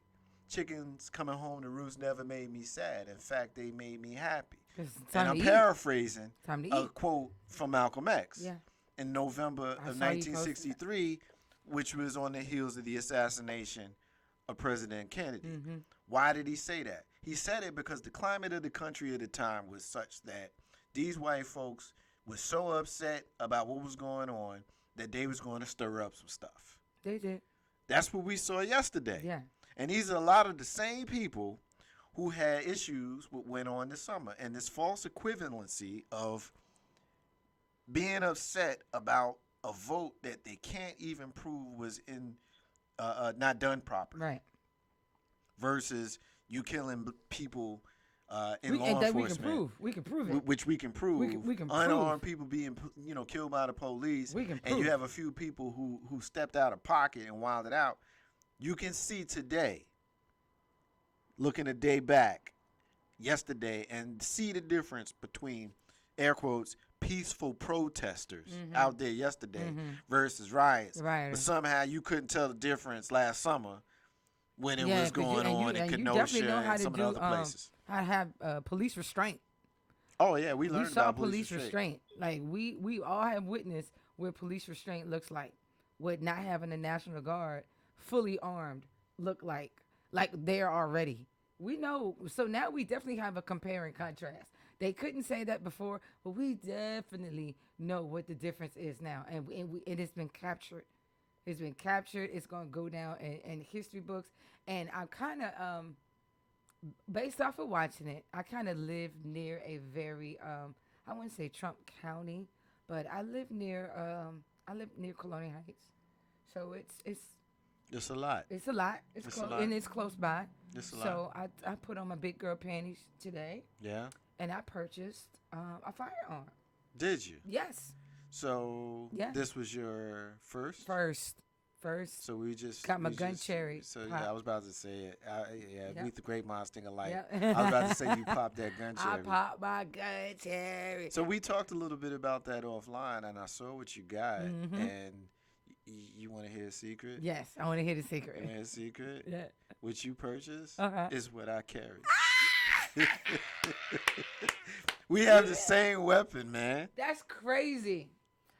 chickens coming home to roost never made me sad. In fact, they made me happy. And I'm paraphrasing a quote from Malcolm X in November of 1963, which was on the heels of the assassination of President Kennedy. Why did he say that? He said it because the climate of the country at the time was such that these white folks were so upset about what was going on that they was going to stir up some stuff. They did. That's what we saw yesterday. Yeah. And these are a lot of the same people who had issues with what went on this summer. And this false equivalency of being upset about a vote that they can't even prove was not done properly. Right. Versus you killing people in law and that enforcement. We can prove it. Which we can prove. We can Unarmed prove. people being, you know, killed by the police. We can and you prove. have a few people who stepped out of pocket and wilded out. You can see today, looking a day back, yesterday, and see the difference between, air quotes, peaceful protesters out there yesterday versus riots. Right. But somehow you couldn't tell the difference last summer when it was going on in Kenosha and some of the other places. How to have police restraint. Oh yeah, we learned We saw about police restraint. Like we all have witnessed what police restraint looks like, with not having a National Guard fully armed look like they're already. We know, so now we definitely have a compare and contrast. They couldn't say that before, but we definitely know what the difference is now, and it has been captured. It's been captured. It's going to go down in history books, and I kind of, based off of watching it, I kind of live near a very, I wouldn't say Trump County, but I live near Colonial Heights, so It's a lot. it's a lot. It's It's a close, lot. and it's close by. It's a lot. So I put on my big girl panties today, Yeah. and I purchased a firearm. Did you? Yes, So Yeah. this was your first. first. So we just Got my we gun just- cherry So pop. yeah, I was about to say it. Yep. We the great minds think alike. Yep. I was about to say you popped that gun I cherry. popped my gun cherry. So we talked a little bit about that offline, and I saw what you got, and you want to hear a secret? Yes, I want to hear the You want to secret. hear a secret? Yeah. What you purchased Uh-huh. is what I carry. We have the same weapon, man. That's crazy.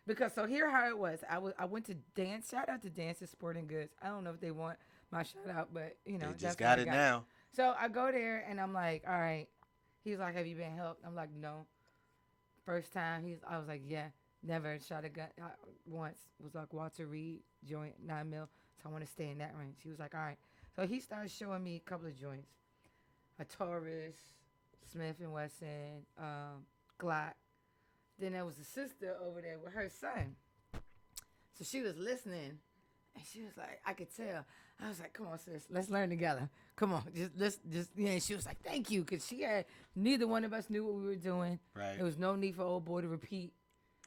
Because so here how it was. I went to dance. Shout out to Dance's Sporting Goods. I don't know if they want my shout out, but you know, They that's just what got I it now. So I go there and I'm like, all right. He's like, have you been helped? I'm like, no. First time, I was like, yeah, never shot a gun once. It was like Walter Reed joint 9 mil. So I want to stay in that range. He was like, all right. So he started showing me a couple of joints, a Taurus, Smith and Wesson, Glock. Then there was a sister over there with her son. So she was listening, and she was like, I could tell. I was like, come on, sis, let's learn together. Come on, yeah. And she was like, thank you, because neither one of us knew what we were doing. Right. There was no need for old boy to repeat.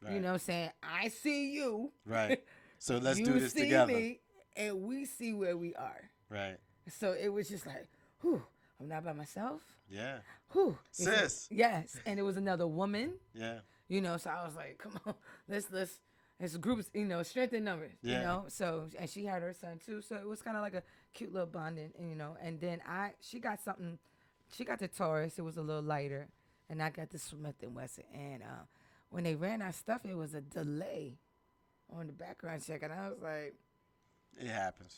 Right. You know what I'm saying? I see you. Right. So let's you do this see together. me, and we see where we are. Right. So it was just like, whew, I'm not by myself. Yeah. Whew. Sis. Yes. And it was another woman. Yeah. You know, so I was like, come on, let's it's groups, you know, strength in numbers, you Yeah. know. So, and she had her son too. So it was kind of like a cute little bonding, you know. And then she got the Taurus. It was a little lighter. And I got the Smith and Wesson. And when they ran our stuff, it was a delay on the background check. And I was like, It happens.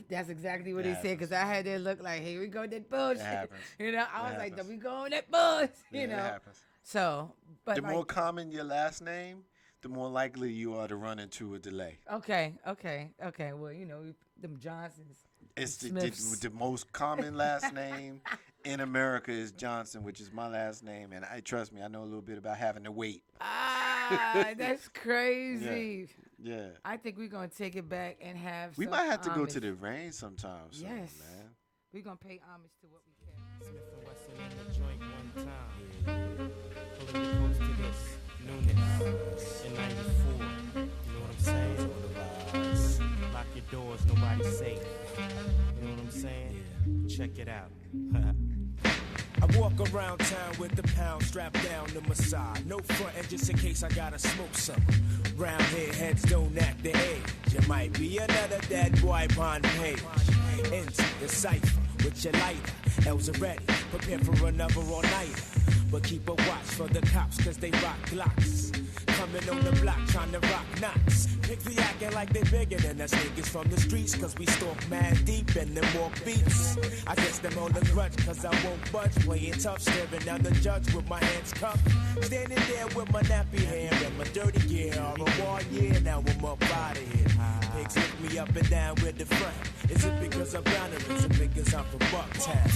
that's exactly what It he said, because I had that look like, here we go, that bullshit. happens. You know, I It was like, happens. we go on that bullshit, Yeah, you know. It happens. So, but The like, more common your last name, the more likely you are to run into a delay. Okay. Well, you know, them Johnsons. It's Smiths. the most common last name in America is Johnson, which is my last name, and trust me, I know a little bit about having to wait. That's crazy. Yeah. I think we're gonna take it back and have. We some might have to go homage. to the range sometime soon, Yes. man. We're gonna pay homage to what we can. Smith and Wesson in the joint one time. Pulling the coast to this newness in '94. You know what I'm saying? Lock your doors, nobody's safe. You know what I'm saying? Check it out. I walk around town with the pound strapped down to my side. No frontin' just in case I gotta smoke something. Round here, heads don't act the age. You might be another dead boy on page. Into the cipher with your lighter. L's are ready, prepare for another all-nighter. But keep a watch for the cops, cause they rock Glocks. Coming on the block, trying to rock knots. Pigs be acting like they bigger than us niggas from the streets, cause we stalk mad deep and them walk beats. I guess them on the grudge, cause I won't budge. Playing tough, staring down the judge with my hands cuffed. Standing there with my nappy hair and my dirty gear. All the war, yeah, now I'm up out of here. Pigs lick me up and down with the front. Is it because I'm down or is it because I'm from Bucktown?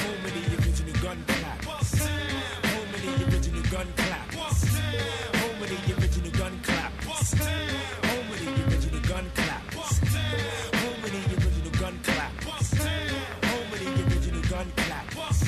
Home of the original gun clappers. Home of the original gun clappers. Home of the original gun clappers. Home of the original gun clappers. Home of the original gun clappers. Home of the original gun clappers.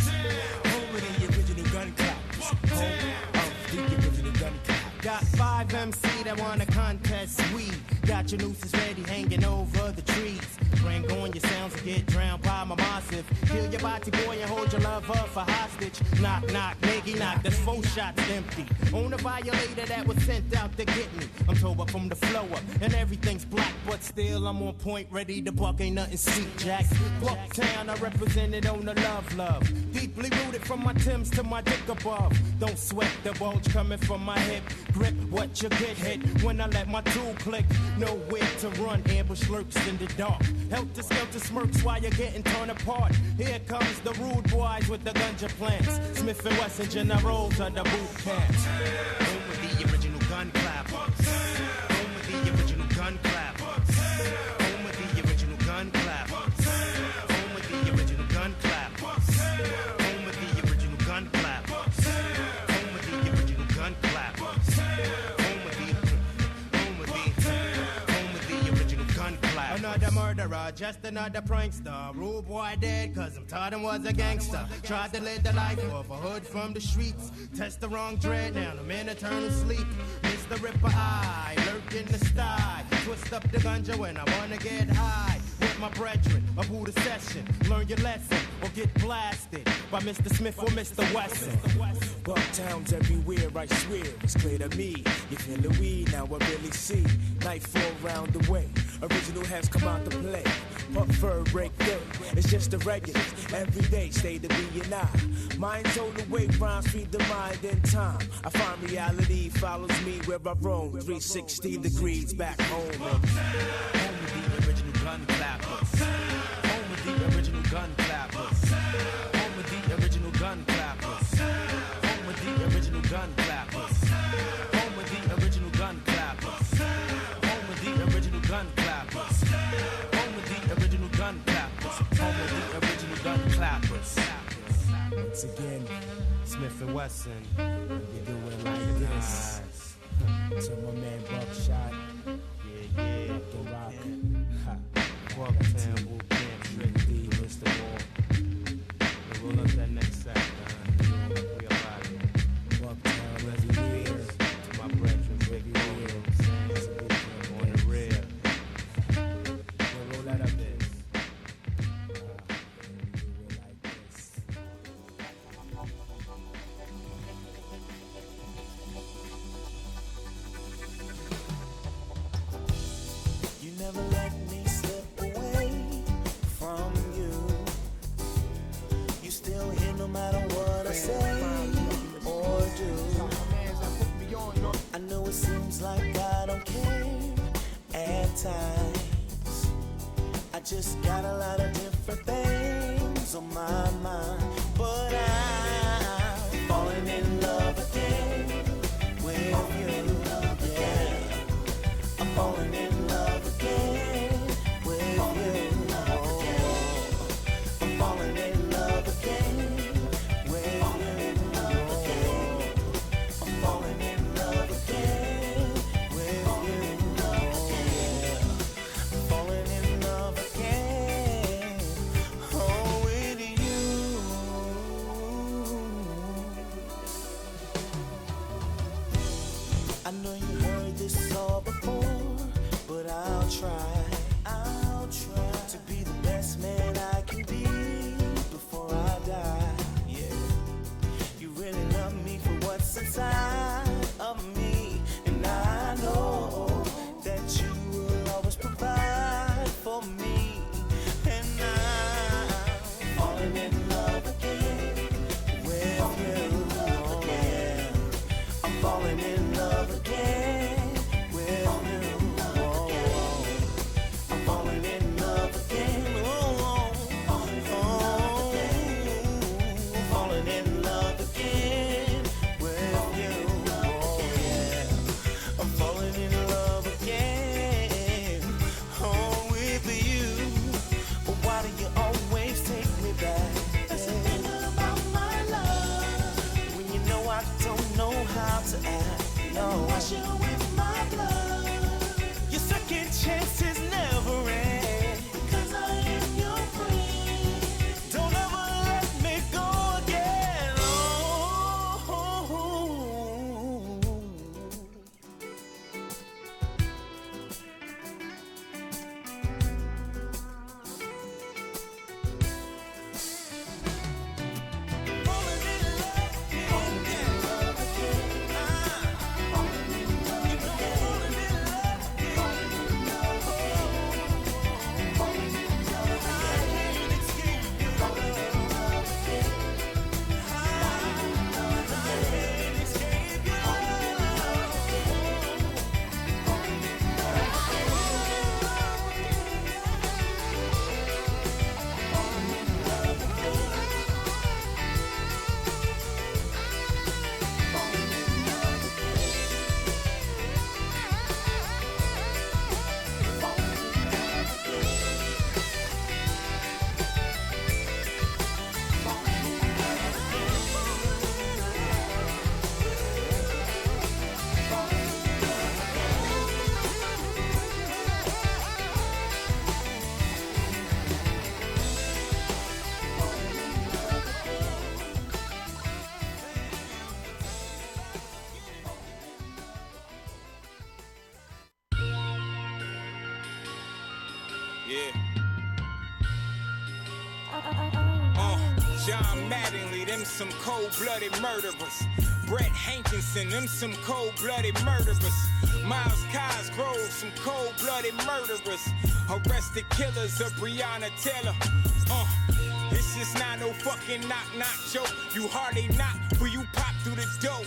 Home of the original gun clappers. Home of the original gun clappers. Got 5 MC that wanna contest sweet. Got your nooses ready hanging over the trees. Bring on your sounds and get drowned by my Mozzie explosive. Kill your body boy and hold your lover for hostage. Knock, knock, nigga, knock, that's 4 shots empty. On a violator that was sent out to get me. I'm told up from the flow up, and everything's black, but still I'm on point, ready to buck, ain't nothing sweet, Jack. Bucktown, I represented on the love. Deeply rooted from my Timbs to my dick above. Don't sweat the bulge coming from my hip. Grip what you get hit when I let my tool click. Nowhere to run, ambush lurks in the dark. Helter skelter smirks while you're getting torn apart. Here comes the rude boys with the ganja plants. Smith and Wesson generals of the boot camps. Home with the original gun clappers. Home with the original gun clappers. Home with the original gun clappers. Home with the original gun clappers. Home with the original gun clappers. Home with the original gun clappers. Home with the original gun clappers. Another murderer, just another prankster. Rude boy dead, cause I'm taught him was a gangster. Tried to live the life of a hood from the streets. Test the wrong dread, now I'm in eternal sleep. Mr. Ripper Eye, lurk in the sty. Twist up the ganja when I wanna get high. With my brethren, a Buddha session. Learn your lesson or get blasted by Mr. Smith or Mr. Wesson. Bucktowns everywhere, I swear, it's clear to me. You feel the weed, now I really see. Nightfall round the way, original has come out to play. But fur break day, it's just the regulars. Every day, stay to be and I. Mind told away, rhymes feed the mind in time. I find reality follows me where I roam. 360 degrees back home. Home with the original gun clappers. Home with the original gun clappers. Home with the original gun clappers. Home with the original gun clappers. Home with the original gun clappers. Home with the original gun clappers. Home with the original gun clappers. Home with the original gun clappers. Once again, Smith and Wesson, you do it like this. To my man Buckshot. yeah. The Rock. Ha. Bucktown, Boot Camp, Trick D, Mr. Wall. Roll up that next sack, man. We up out of here. Bucktown everywhere. To my brethren, Big Ball, you know what I'm saying? On the rear. Roll that up there. You never let me slip away from you. You still here no matter what I say or do. I know it seems like I don't care at times. I just got a lot of different things on my mind. But I'm falling in love again with you. Yeah, I'm falling in love again with you. I'm falling in love again with you. I'm falling in love again with you. I'm falling in love again, oh, with you. John Mattingly, them some cold-blooded murderers. Brett Hankinson, them some cold-blooded murderers. Miles Cosgrove, some cold-blooded murderers. Arrested killers of Breonna Taylor. This is not no fucking knock-knock joke. You hardly knock when you pop through the door.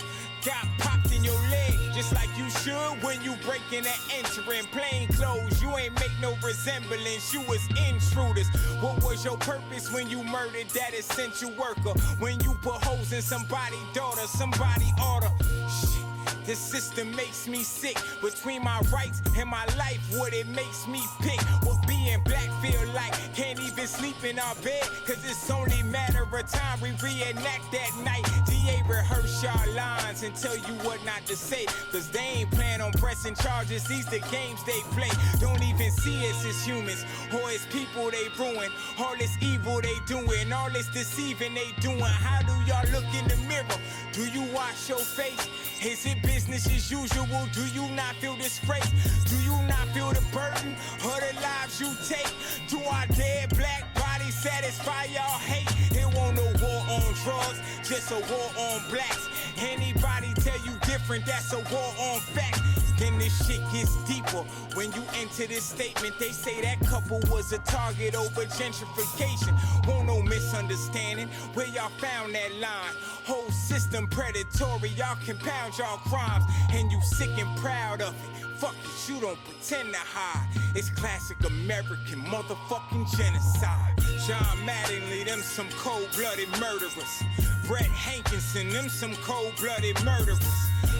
Got popped in your leg, just like you should when you breaking and entering. Plain clothes, you ain't make no resemblance. You was intruders. What was your purpose when you murdered that essential worker? When you put holes in somebody's daughter, somebody order. Shit. The system makes me sick. Between my rights and my life, what it makes me pick. What being black feel like. Can't even sleep in our bed, cause it's only matter of time. We reenact that night. DA rehearse y'all lines and tell you what not to say. Cause they ain't plan on pressing charges. These the games they play. Don't even see us as humans or as people they ruin. All this evil they doing, all this deceiving they doing. How do y'all look in the mirror? Do you wash your face? Is it business as usual? Do you not feel disgrace? Do you not feel the burden of the lives you take? Do our dead black bodies satisfy y'all hate? It won't no war on drugs, just a war on blacks. Anybody tell you different, that's a war on facts. Then this shit gets deeper. When you enter this statement, they say that couple was a target over gentrification. Won't no misunderstanding where y'all found that line. Whole system predatory, y'all compound y'all crimes, and you sick and proud of it. Fuck it, you don't pretend to hide. It's classic American motherfucking genocide. John Mattingly, them some cold-blooded murderers. Brett Hankinson, them some cold-blooded murderers.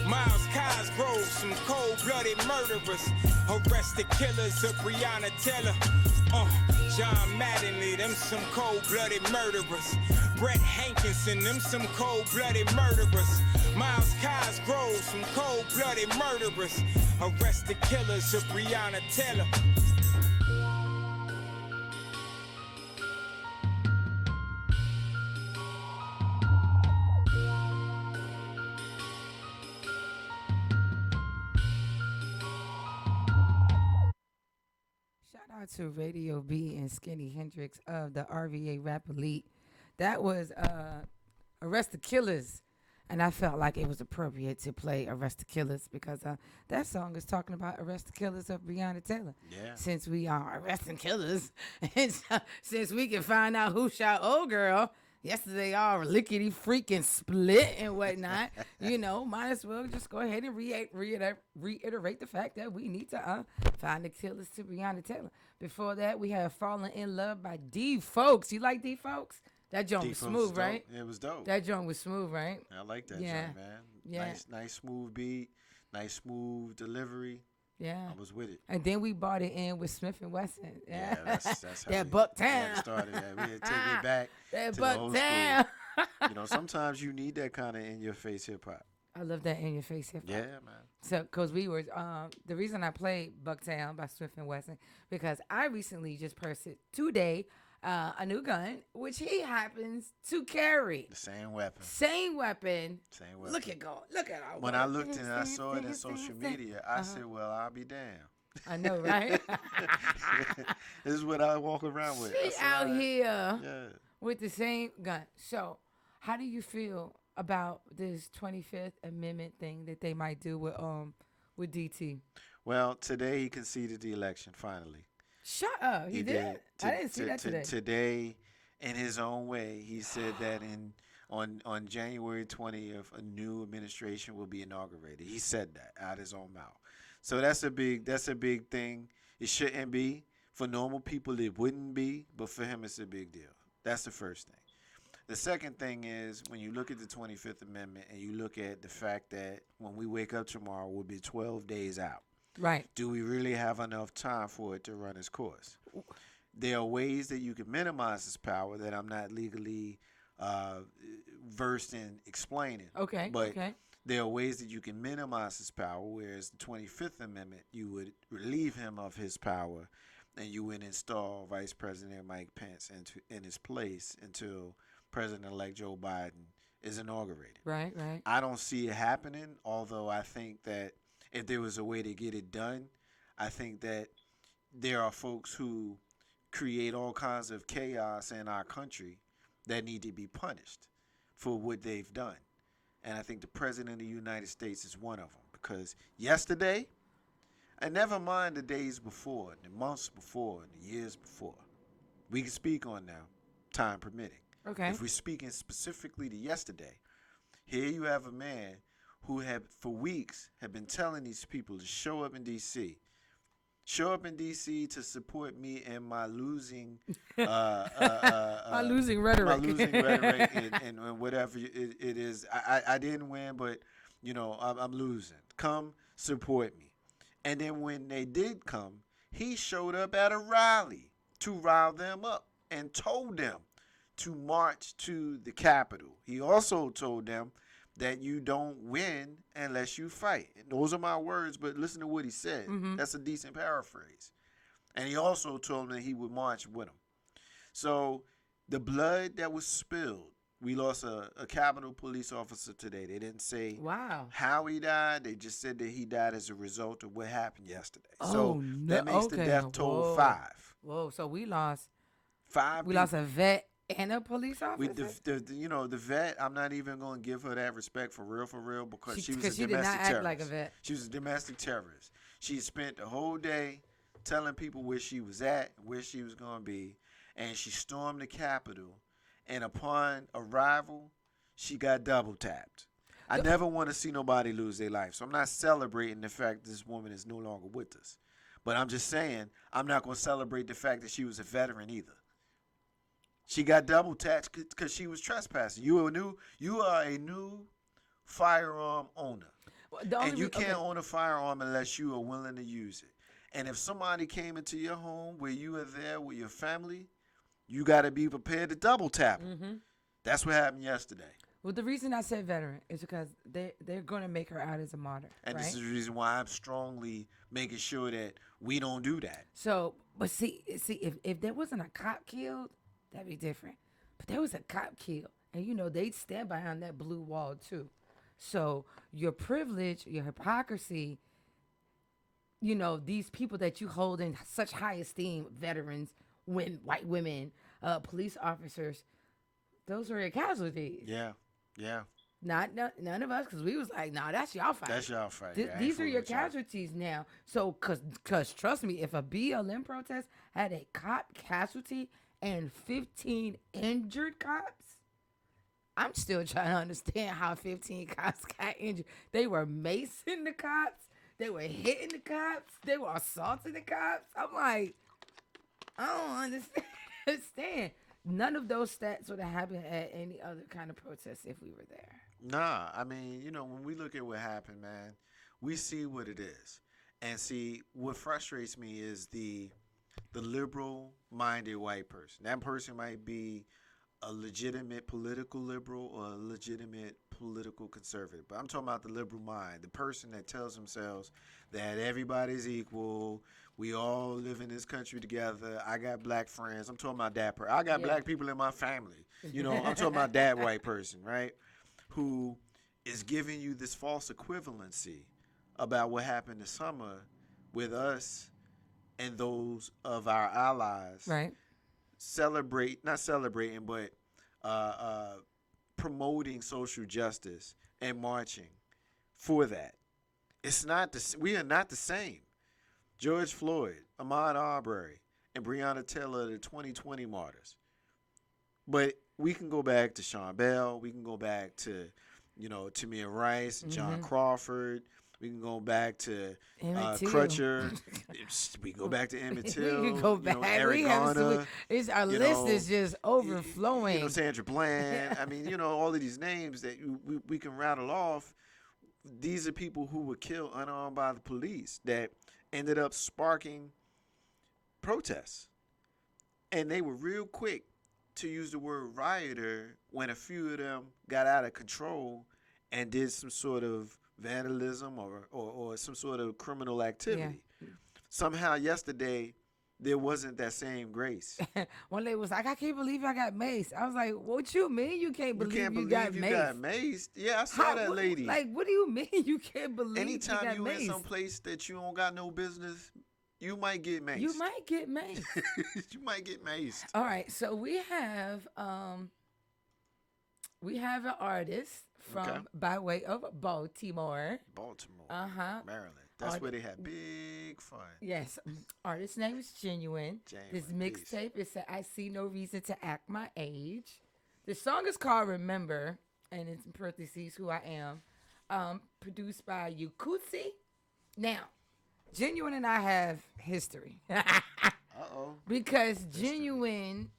Miles Cosgrove, some cold-blooded murderers. Arrested killers of Breonna Taylor. John Mattingly, them some cold-blooded murderers. Brett Hankinson, them some cold-blooded murderers. Miles Cosgrove, some cold-blooded murderers. Arrested killers of Breonna Taylor. Shout out to Radio B and Skinny Hendrix of the RVA Rap Elite. That was Arrest the Killers. And I felt like it was appropriate to play Arrest the Killers because that song is talking about Arrest the Killers of Breonna Taylor. Yeah. Since we are arresting killers, and since we can find out who shot old girl, yesterday all lickety freaking split and whatnot, might as well just go ahead and reiterate the fact that we need to find the killers to Breonna Taylor. Before that, we have Fallen in Love by D Folks. You like D Folks? That joint was smooth, right? It was dope. That joint was smooth, right? I like that Yeah. joint, man. Yeah. Nice smooth beat, nice smooth delivery. Yeah. I was with it. And then we brought it in with Smith and Wesson. Yeah, that's how that we Bucktown. started that. We had to take it back That to the old Bucktown. school. Sometimes you need that kind of in-your-face hip-hop. I love that in your face hip hop. Yeah, man. So, cause we were the reason I played Bucktown by Smith and Wesson because I recently just purchased today a new gun, which he happens to carry. The same weapon. Same weapon. Same weapon. Look at our. When I looked and I saw it on social media, I said, "Well, I'll be damned." I know, right? This is what I walk around with. She out here Yeah. with the same gun. So, how do you feel about this 25th Amendment thing that they might do with DT? Well, today he conceded the election finally. Shut up. He did? I didn't see that today. Today, in his own way, he said that on January 20th, a new administration will be inaugurated. He said that out of his own mouth. So that's a big thing. It shouldn't be. For normal people, it wouldn't be. But for him, it's a big deal. That's the first thing. The second thing is when you look at the 25th Amendment and you look at the fact that when we wake up tomorrow, we'll be 12 days out. Right. Do we really have enough time for it to run its course? There are ways that you can minimize its power that I'm not legally versed in explaining. Okay. But okay. there are ways that you can minimize his power, whereas the 25th Amendment, you would relieve him of his power and you would install Vice President Mike Pence in his place until President-elect Joe Biden is inaugurated. Right. I don't see it happening, although I think that if there was a way to get it done, I think that there are folks who create all kinds of chaos in our country that need to be punished for what they've done. And I think the President of the United States is one of them, because yesterday, and never mind the days before, the months before, the years before, we can speak on now, time permitting. Okay. If we're speaking specifically to yesterday, here you have a man who had for weeks have been telling these people to show up in D.C. Show up in D.C. to support me in my losing, my losing rhetoric, my losing rhetoric, and whatever it is. I didn't win, but I'm losing. Come support me. And then when they did come, he showed up at a rally to rile them up and told them to march to the Capitol. He also told them that you don't win unless you fight. And those are my words, but listen to what he said. Mm-hmm. That's a decent paraphrase. And he also told them that he would march with them. So the blood that was spilled, we lost a Capitol police officer today. They didn't say how he died. They just said that he died as a result of what happened yesterday. So that makes the death toll 5. Whoa, so we lost 5 We lost a vet and a police officer? The vet, I'm not even going to give her that respect for real, because she was a domestic did not terrorist. act like a vet. She was a domestic terrorist. She spent the whole day telling people where she was at, where she was going to be, and she stormed the Capitol. And upon arrival, she got double tapped. I never want to see nobody lose their life, so I'm not celebrating the fact that this woman is no longer with us. But I'm just saying, I'm not going to celebrate the fact that she was a veteran either. She got double tapped because she was trespassing. You are a new firearm owner. And you can't own a firearm unless you are willing to use it. And if somebody came into your home where you are there with your family, you got to be prepared to double tap them. Mm-hmm. That's what happened yesterday. Well, the reason I said veteran is because they're going to make her out as a martyr. And right? this is the reason why I'm strongly making sure that we don't do that. So, but see, if there wasn't a cop killed, that'd be different. But there was a cop killed, and they'd stand behind that blue wall too. So your privilege, your hypocrisy, these people that you hold in such high esteem, veterans, white women, police officers, those were your casualties. Yeah. Not none of us, because we was like, nah, that's y'all fight. That's y'all fight. These are your casualties now. So, cause trust me, if a BLM protest had a cop casualty and 15 injured cops, I'm still trying to understand how 15 cops got injured. They were macing the cops. They were hitting the cops. They were assaulting the cops. I'm like, I don't understand. None of those stats would have happened at any other kind of protest if we were there. Nah, I mean, when we look at what happened, man, we see what it is. And see, what frustrates me is the liberal-minded white person. That person might be a legitimate political liberal or a legitimate political conservative. But I'm talking about the liberal mind, the person that tells themselves that everybody's equal, we all live in this country together. I got black friends. I'm talking about that person. I got black people in my family. I'm talking about that white person, right? Who is giving you this false equivalency about what happened this summer with us and those of our allies. Right. Not celebrating, but promoting social justice and marching for that. We are not the same. George Floyd, Ahmaud Arbery, and Breonna Taylor are the 2020 martyrs. But we can go back to Sean Bell. We can go back to, Tamir Rice, John Crawford. We can go back to Crutcher. We can go back to Emmett Till. We can go back. Eric Garner. Our list is just overflowing. Sandra Bland. I mean, all of these names that we can rattle off. These are people who were killed unarmed by the police that ended up sparking protests. And they were real quick to use the word rioter when a few of them got out of control and did some sort of vandalism or some sort of criminal activity. Yeah. Somehow yesterday, there wasn't that same grace. One lady was like, I can't believe I got maced. I was like, what you mean you can't believe you got maced? Yeah, I saw that lady. Like, what do you mean you can't believe Anytime you got maced? In some place that you don't got no business You might get maced. You might get maced. You might get maced. All right, so we have an artist from by way of Baltimore. Baltimore. Uh-huh. Maryland. That's where they have big fun. Yes. Artist's name is Genuine. This mixtape is I See No Reason to Act My Age. The song is called Remember, and it's in parentheses Who I Am. Produced by Yukuzi. Now, Genuine and I have history. Uh-oh. Because Genuine,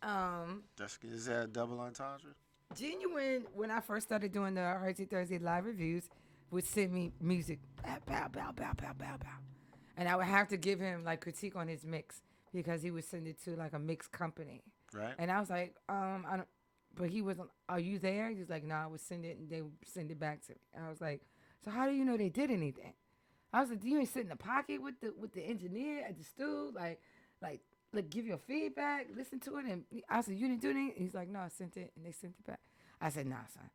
Is that a double entendre? Genuine, when I first started doing the Hersday Thursday live reviews, would send me music, bow, bow, bow, bow, bow, bow. And I would have to give him like critique on his mix because he would send it to like a mix company. Right. And I was like, I don't, but he was, are you there? He was like, no, I would send it and they would send it back to me. And I was like, so how do you know they did anything? I was like, do you ain't sit in the pocket with the engineer at the studio, like give your feedback, listen to it? And I said, you didn't do anything? He's like, no, I sent it and they sent it back. I said, nah, son.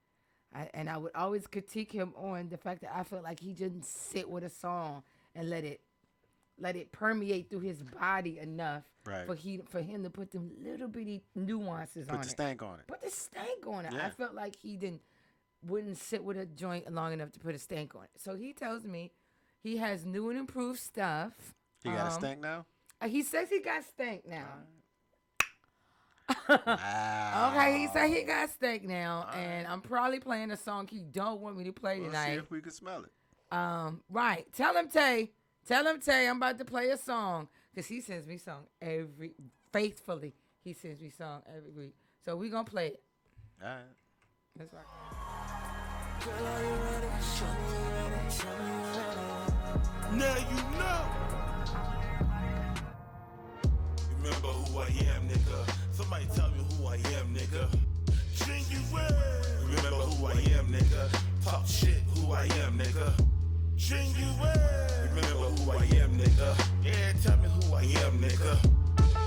And I would always critique him on the fact that I felt like he didn't sit with a song and let it permeate through his body enough for him to put them little bitty nuances on it. Put the stank on it. Put the stank on it. Yeah. I felt like he wouldn't sit with a joint long enough to put a stank on it. So he tells me he has new and improved stuff. He got a stank now? He says he got stank now. Wow. Okay, he said he got steak now, and I'm probably playing a song he don't want me to play We'll tonight. see if we can smell it. Right. Tell him, Tay, I'm about to play a song because he sends me song faithfully. He sends me song every week, so we gonna play it. All right. That's right. Girl, are you ready? Show me you ready. Show me you ready. Now you know. Remember who I am, nigga. Somebody tell me who I am, nigga. Genuine. Remember who I am, nigga. Talk shit, who I am, nigga. Genuine. Remember who I am, nigga. Yeah, tell me who I am, nigga.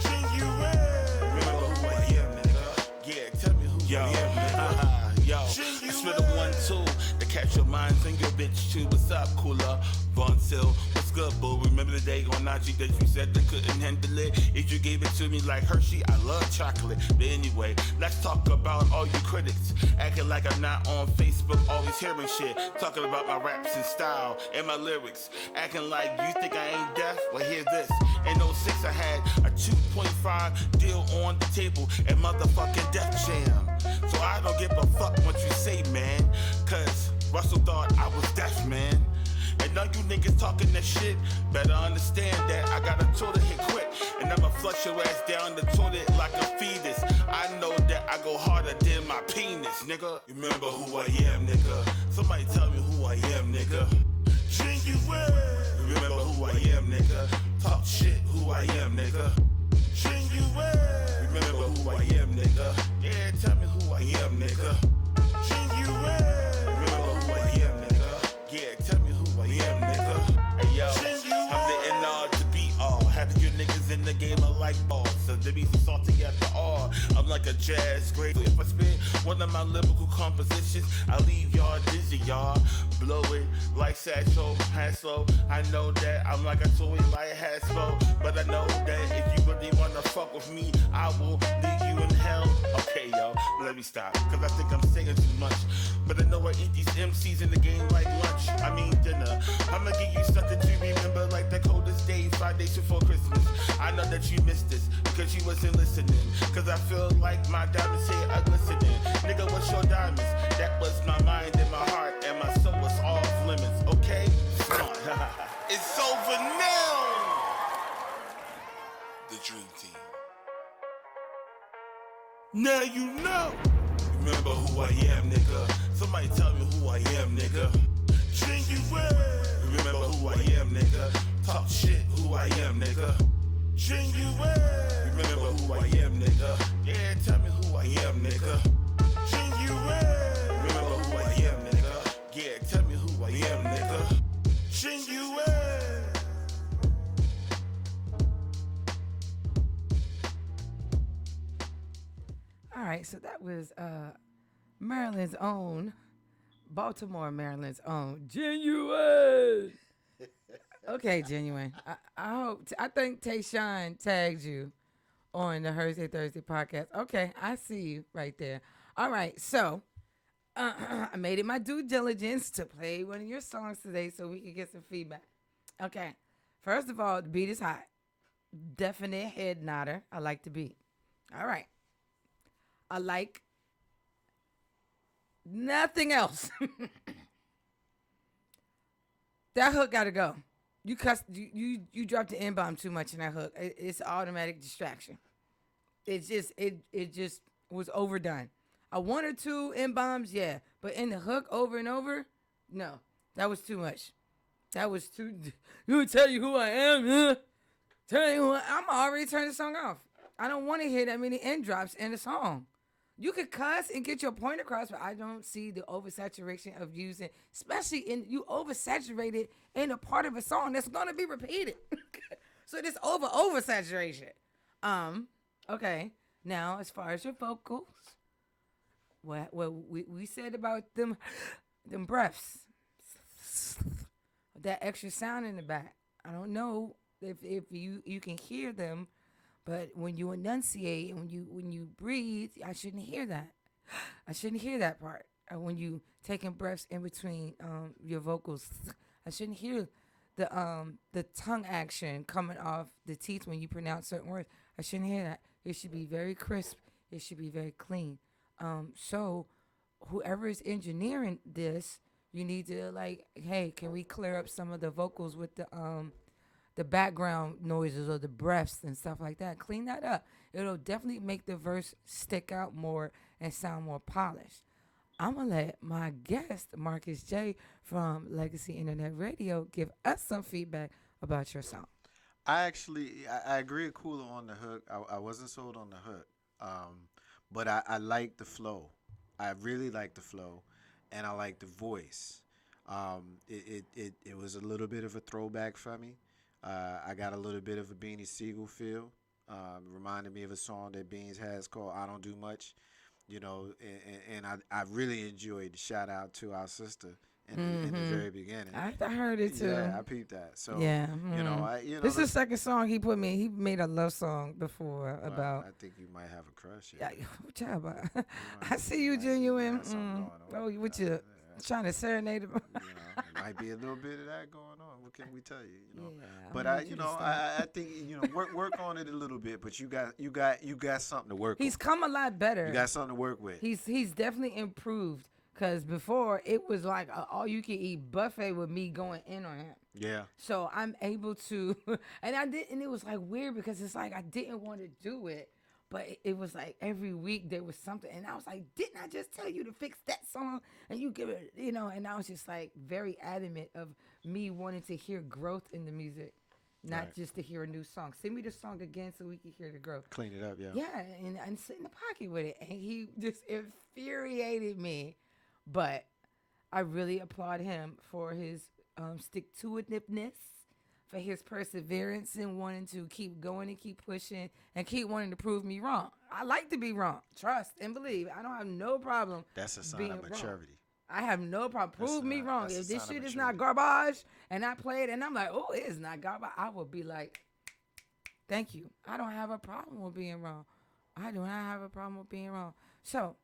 Genuine. Remember who I am, nigga. Yeah, tell me who I am, nigga. Yo, I spit a 1-2 to catch your minds and your bitch too. What's up, Kula Voncile? What's good, boo? Remember the day on Nazi that you said they couldn't handle it? If you gave it to me like Hershey, I love chocolate. But anyway, let's talk about all you critics acting like I'm not on Facebook, always hearing shit, talking about my raps and style and my lyrics, acting like you think I ain't deaf. Well, hear this. In '06, I had a 2.5 deal on the table and motherfucking Def Jam. So I don't give a fuck what you say, man, cause Russell thought I was deaf, man. And now you niggas talking that shit, better understand that I got a toilet hit quick, and I'ma flush your ass down the toilet like a fetus. I know that I go harder than my penis, nigga. Remember who I am, nigga. Somebody tell me who I am, nigga. Genuine. Remember who I am, nigga. Talk shit, who I am, nigga. Genuine. Remember who I am, nigga. Yeah, tell me who I am, nigga. Genuine. Remember who I am, nigga. Yeah, tell me who I am, nigga. Hey, yo, I'm the N-R to be all. Half of you niggas in the game are like balls, so they be salty at the R. I'm like a jazz great. If I spit one of my lyrical compositions, I leave y'all dizzy, y'all. Blow it like Satchel Hanslow. I know that I'm like a toy like Hasbro, but I know that if you really wanna fuck with me, I will leave you in hell. Okay, yo, let me stop, cause I think I'm saying too much. But I know I eat these MCs in the game like lunch. I mean dinner. I'ma give you something to remember like the coldest day, 5 days before Christmas. I know that you missed this because you wasn't listening. Cause I feel like my diamonds here are glistening. Nigga, what's your diamonds? That was my mind and my heart, and my soul was off limits. Okay? Smart. It's over now. The Dream Team. Now you know. Remember who I am, nigga. Somebody tell me who I am, nigga. Genuine. Remember who I am, nigga. Talk shit, who I am, nigga. Genuine. Remember who I am, nigga. Yeah, tell me who I am, nigga. Genuine. Remember who I am, nigga. Yeah, tell me who I am, nigga. Genuine. All right, so that was Maryland's own, Baltimore, Maryland's own, Genuine. Okay, genuine. I hope. I think Tayshawn tagged you on the Hersday Thursday podcast. Okay, I see you right there. All right, so I made it my due diligence to play one of your songs today so we can get some feedback. Okay, first of all, the beat is hot. Definite head nodder. I like the beat. All right. I like nothing else. That hook gotta go. You dropped the N bomb too much in that hook. It's automatic distraction. It just was overdone. A one or two N bombs, yeah, but in the hook over and over, no, that was too much. That was too. You would tell you who I am, huh? Tell you what, I'm already turning the song off. I don't want to hear that many N drops in the song. You could cuss and get your point across, but I don't see the oversaturation of using, especially in you oversaturated in a part of a song that's gonna be repeated. So this oversaturation. Okay. Now as far as your vocals, what we said about them breaths, that extra sound in the back. I don't know if you can hear them. But when you enunciate and when you breathe, I shouldn't hear that. I shouldn't hear that part. When you taking breaths in between your vocals, I shouldn't hear the tongue action coming off the teeth when you pronounce certain words. I shouldn't hear that. It should be very crisp. It should be very clean. So whoever is engineering this, you need to like, hey, can we clear up some of the vocals with the background noises or the breaths and stuff like that. Clean that up. It'll definitely make the verse stick out more and sound more polished. I'm going to let my guest, Marcus J. from Legacy Internet Radio, give us some feedback about your song. I agree with Kula on the hook. I wasn't sold on the hook, but I like the flow. I really like the flow, and I like the voice. It was a little bit of a throwback for me. I got a little bit of a Beanie Siegel feel. Reminded me of a song that Beans has called "I Don't Do Much," you know, and I really enjoyed the shout out to our sister in the very beginning. I heard it too. Yeah, I peeped that. So yeah, you know, this is the second song he put me. He made a love song before about. I think you might have a crush. Yeah, child, but I see you genuine. Oh, what you trying to serenade him? It might be a little bit of that going on. What can we tell you? You know, yeah, but I think work on it a little bit. But you got something to work. He's come a lot better. You got something to work with. He's definitely improved. Cause before it was like a all you can eat buffet with me going in on him. Yeah. So I'm able to, and it was like weird because it's like I didn't want to do it, but it was like every week there was something, and I was like, didn't I just tell you to fix that song? And you give it, and I was just like very adamant of me wanting to hear growth in the music, not just to hear a new song. Send me the song again so we can hear the growth. Clean it up, yeah. Yeah, and sit in the pocket with it, and he just infuriated me. But I really applaud him for his stick-to-itiveness, for his perseverance and wanting to keep going and keep pushing and keep wanting to prove me wrong. I like to be wrong. Trust and believe. I don't have no problem. That's a sign of maturity. I have no problem. Prove me wrong. If this shit is not garbage and I play it and I'm like, oh, it is not garbage, I will be like, thank you. I don't have a problem with being wrong. I do not have a problem with being wrong. So,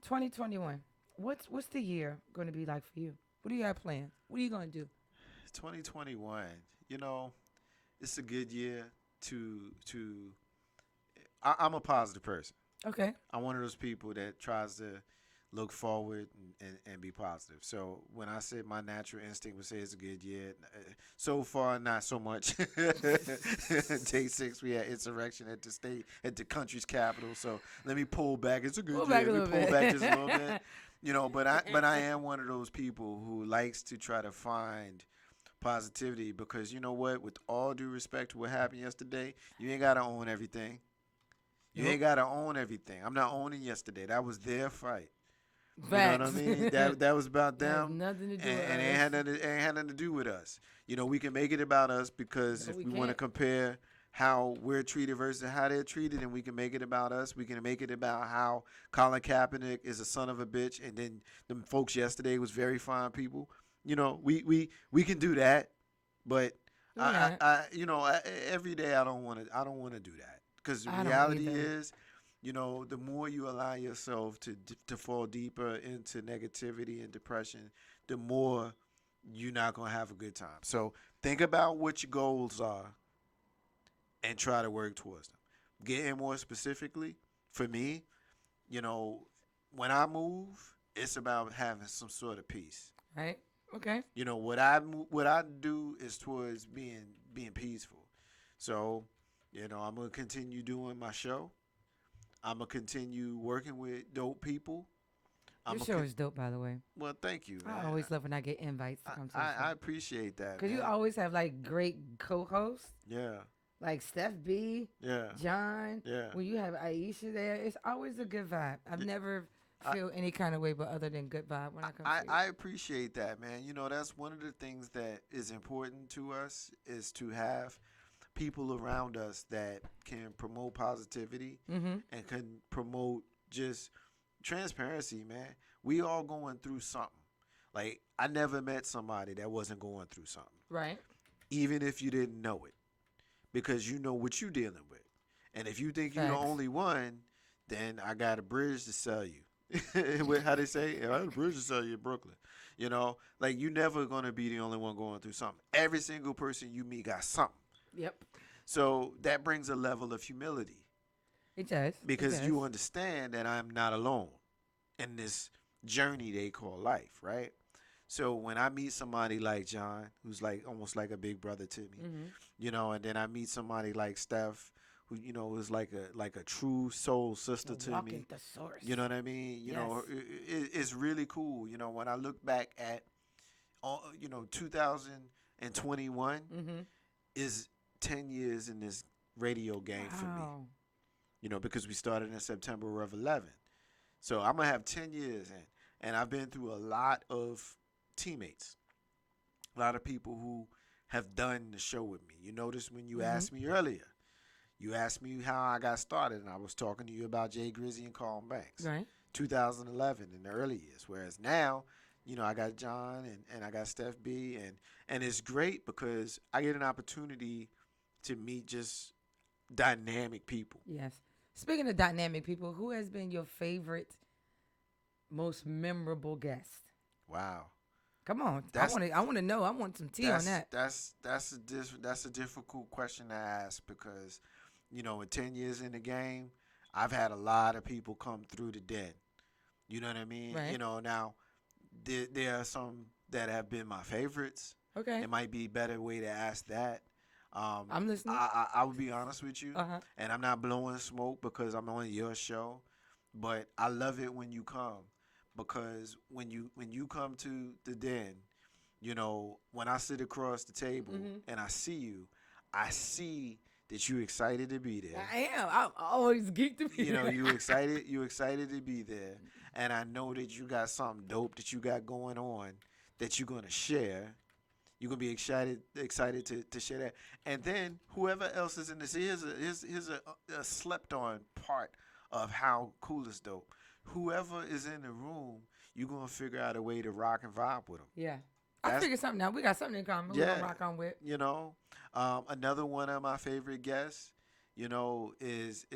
2021. What's the year going to be like for you? What do you have planned? What are you going to do? 2021. It's a good year I'm a positive person. Okay. I'm one of those people that tries to look forward and be positive. So when I said my natural instinct would say it's a good year, so far not so much. Day 6 we had insurrection at the country's capital. So let me pull back. It's a good year. Let me pull back just a little bit. But I am one of those people who likes to try to find positivity because you know what? With all due respect to what happened yesterday, you ain't gotta own everything. You ain't gotta own everything. I'm not owning yesterday. That was their fight. Facts. You know what I mean? That was about them. Nothing to do with us. And it ain't had nothing to do with us. We can make it about us because if we want to compare how we're treated versus how they're treated, and we can make it about us. We can make it about how Colin Kaepernick is a son of a bitch, and then them folks yesterday was very fine people. We can do that, But Yeah. every day I don't want to do that, because the I don't reality either. is, the more you allow yourself to fall deeper into negativity and depression, the more you're not gonna have a good time. So think about what your goals are and try to work towards them. Getting more specifically, for me, you know, when I move, it's about having some sort of peace. Right. Okay. What I do is towards being peaceful. So, I'm gonna continue doing my show. I'm gonna continue working with dope people. Your I'm show is dope, by the way. Well, thank you, I man. always love when I get invites to come to the I show. appreciate that, Because man. you always have like great co-hosts, Yeah, like Steph B, yeah, John. yeah. When you have Aisha there, it's always a good vibe. I've never feel any kind of way but other than good vibe when I come to you. I appreciate that, man. That's one of the things that is important to us, is to have people around us that can promote positivity Mm-hmm. and can promote just transparency, man. We all going through something. Like, I never met somebody that wasn't going through something, Right. even if you didn't know it, because you know what you're dealing with. And if you think you're the Facts. only one, then I got a bridge to sell you. How they say, I got a bridge to sell you in Brooklyn. Like, you're never going to be the only one going through something. Every single person you meet got something. Yep. So that brings a level of humility, It does. because it you does. understand that I'm not alone in this journey they call life, right? So when I meet somebody like John, who's like almost like a big brother to me, Mhm. and then I meet somebody like Steph, who is like a true soul sister The to walking me. thesaurus. You know what I mean? It's really cool. When I look back at, 2021 Mm-hmm. is 10 years in this radio game for me. Wow. Because we started in September of 11. So I'm going to have 10 years in. And I've been through a lot of teammates, a lot of people who have done the show with me. You notice when you asked me earlier, you asked me how I got started, and I was talking to you about Jay Grizzy and Carl Banks. Right. 2011 in the early years. Whereas now, I got John and I got Steph B. And it's great because I get an opportunity to meet just dynamic people. Yes. Speaking of dynamic people, who has been your favorite, most memorable guest? Wow. Come on. That's- I want to know. I want some tea on that. That's a difficult question to ask, because, in 10 years in the game, I've had a lot of people come through the den. You know what I mean? Right. Now there are some that have been my favorites. Okay. It might be a better way to ask that. I'm listening. I will be honest with you, Uh-huh. and I'm not blowing smoke because I'm on your show, but I love it when you come, because when you come to the den, when I sit across the table and I see you, I see that you're excited to be there. I am. I'm always geeked to be there. You excited to be there, and I know that you got something dope that you got going on that you're gonna share. You're gonna be excited to share that, and then whoever else is in this, here's a slept on part of how cool is dope. Whoever is in the room, you're gonna figure out a way to rock and vibe with them. Yeah. I figured something out. We got something in common. We're going to rock on with. Another one of my favorite guests, is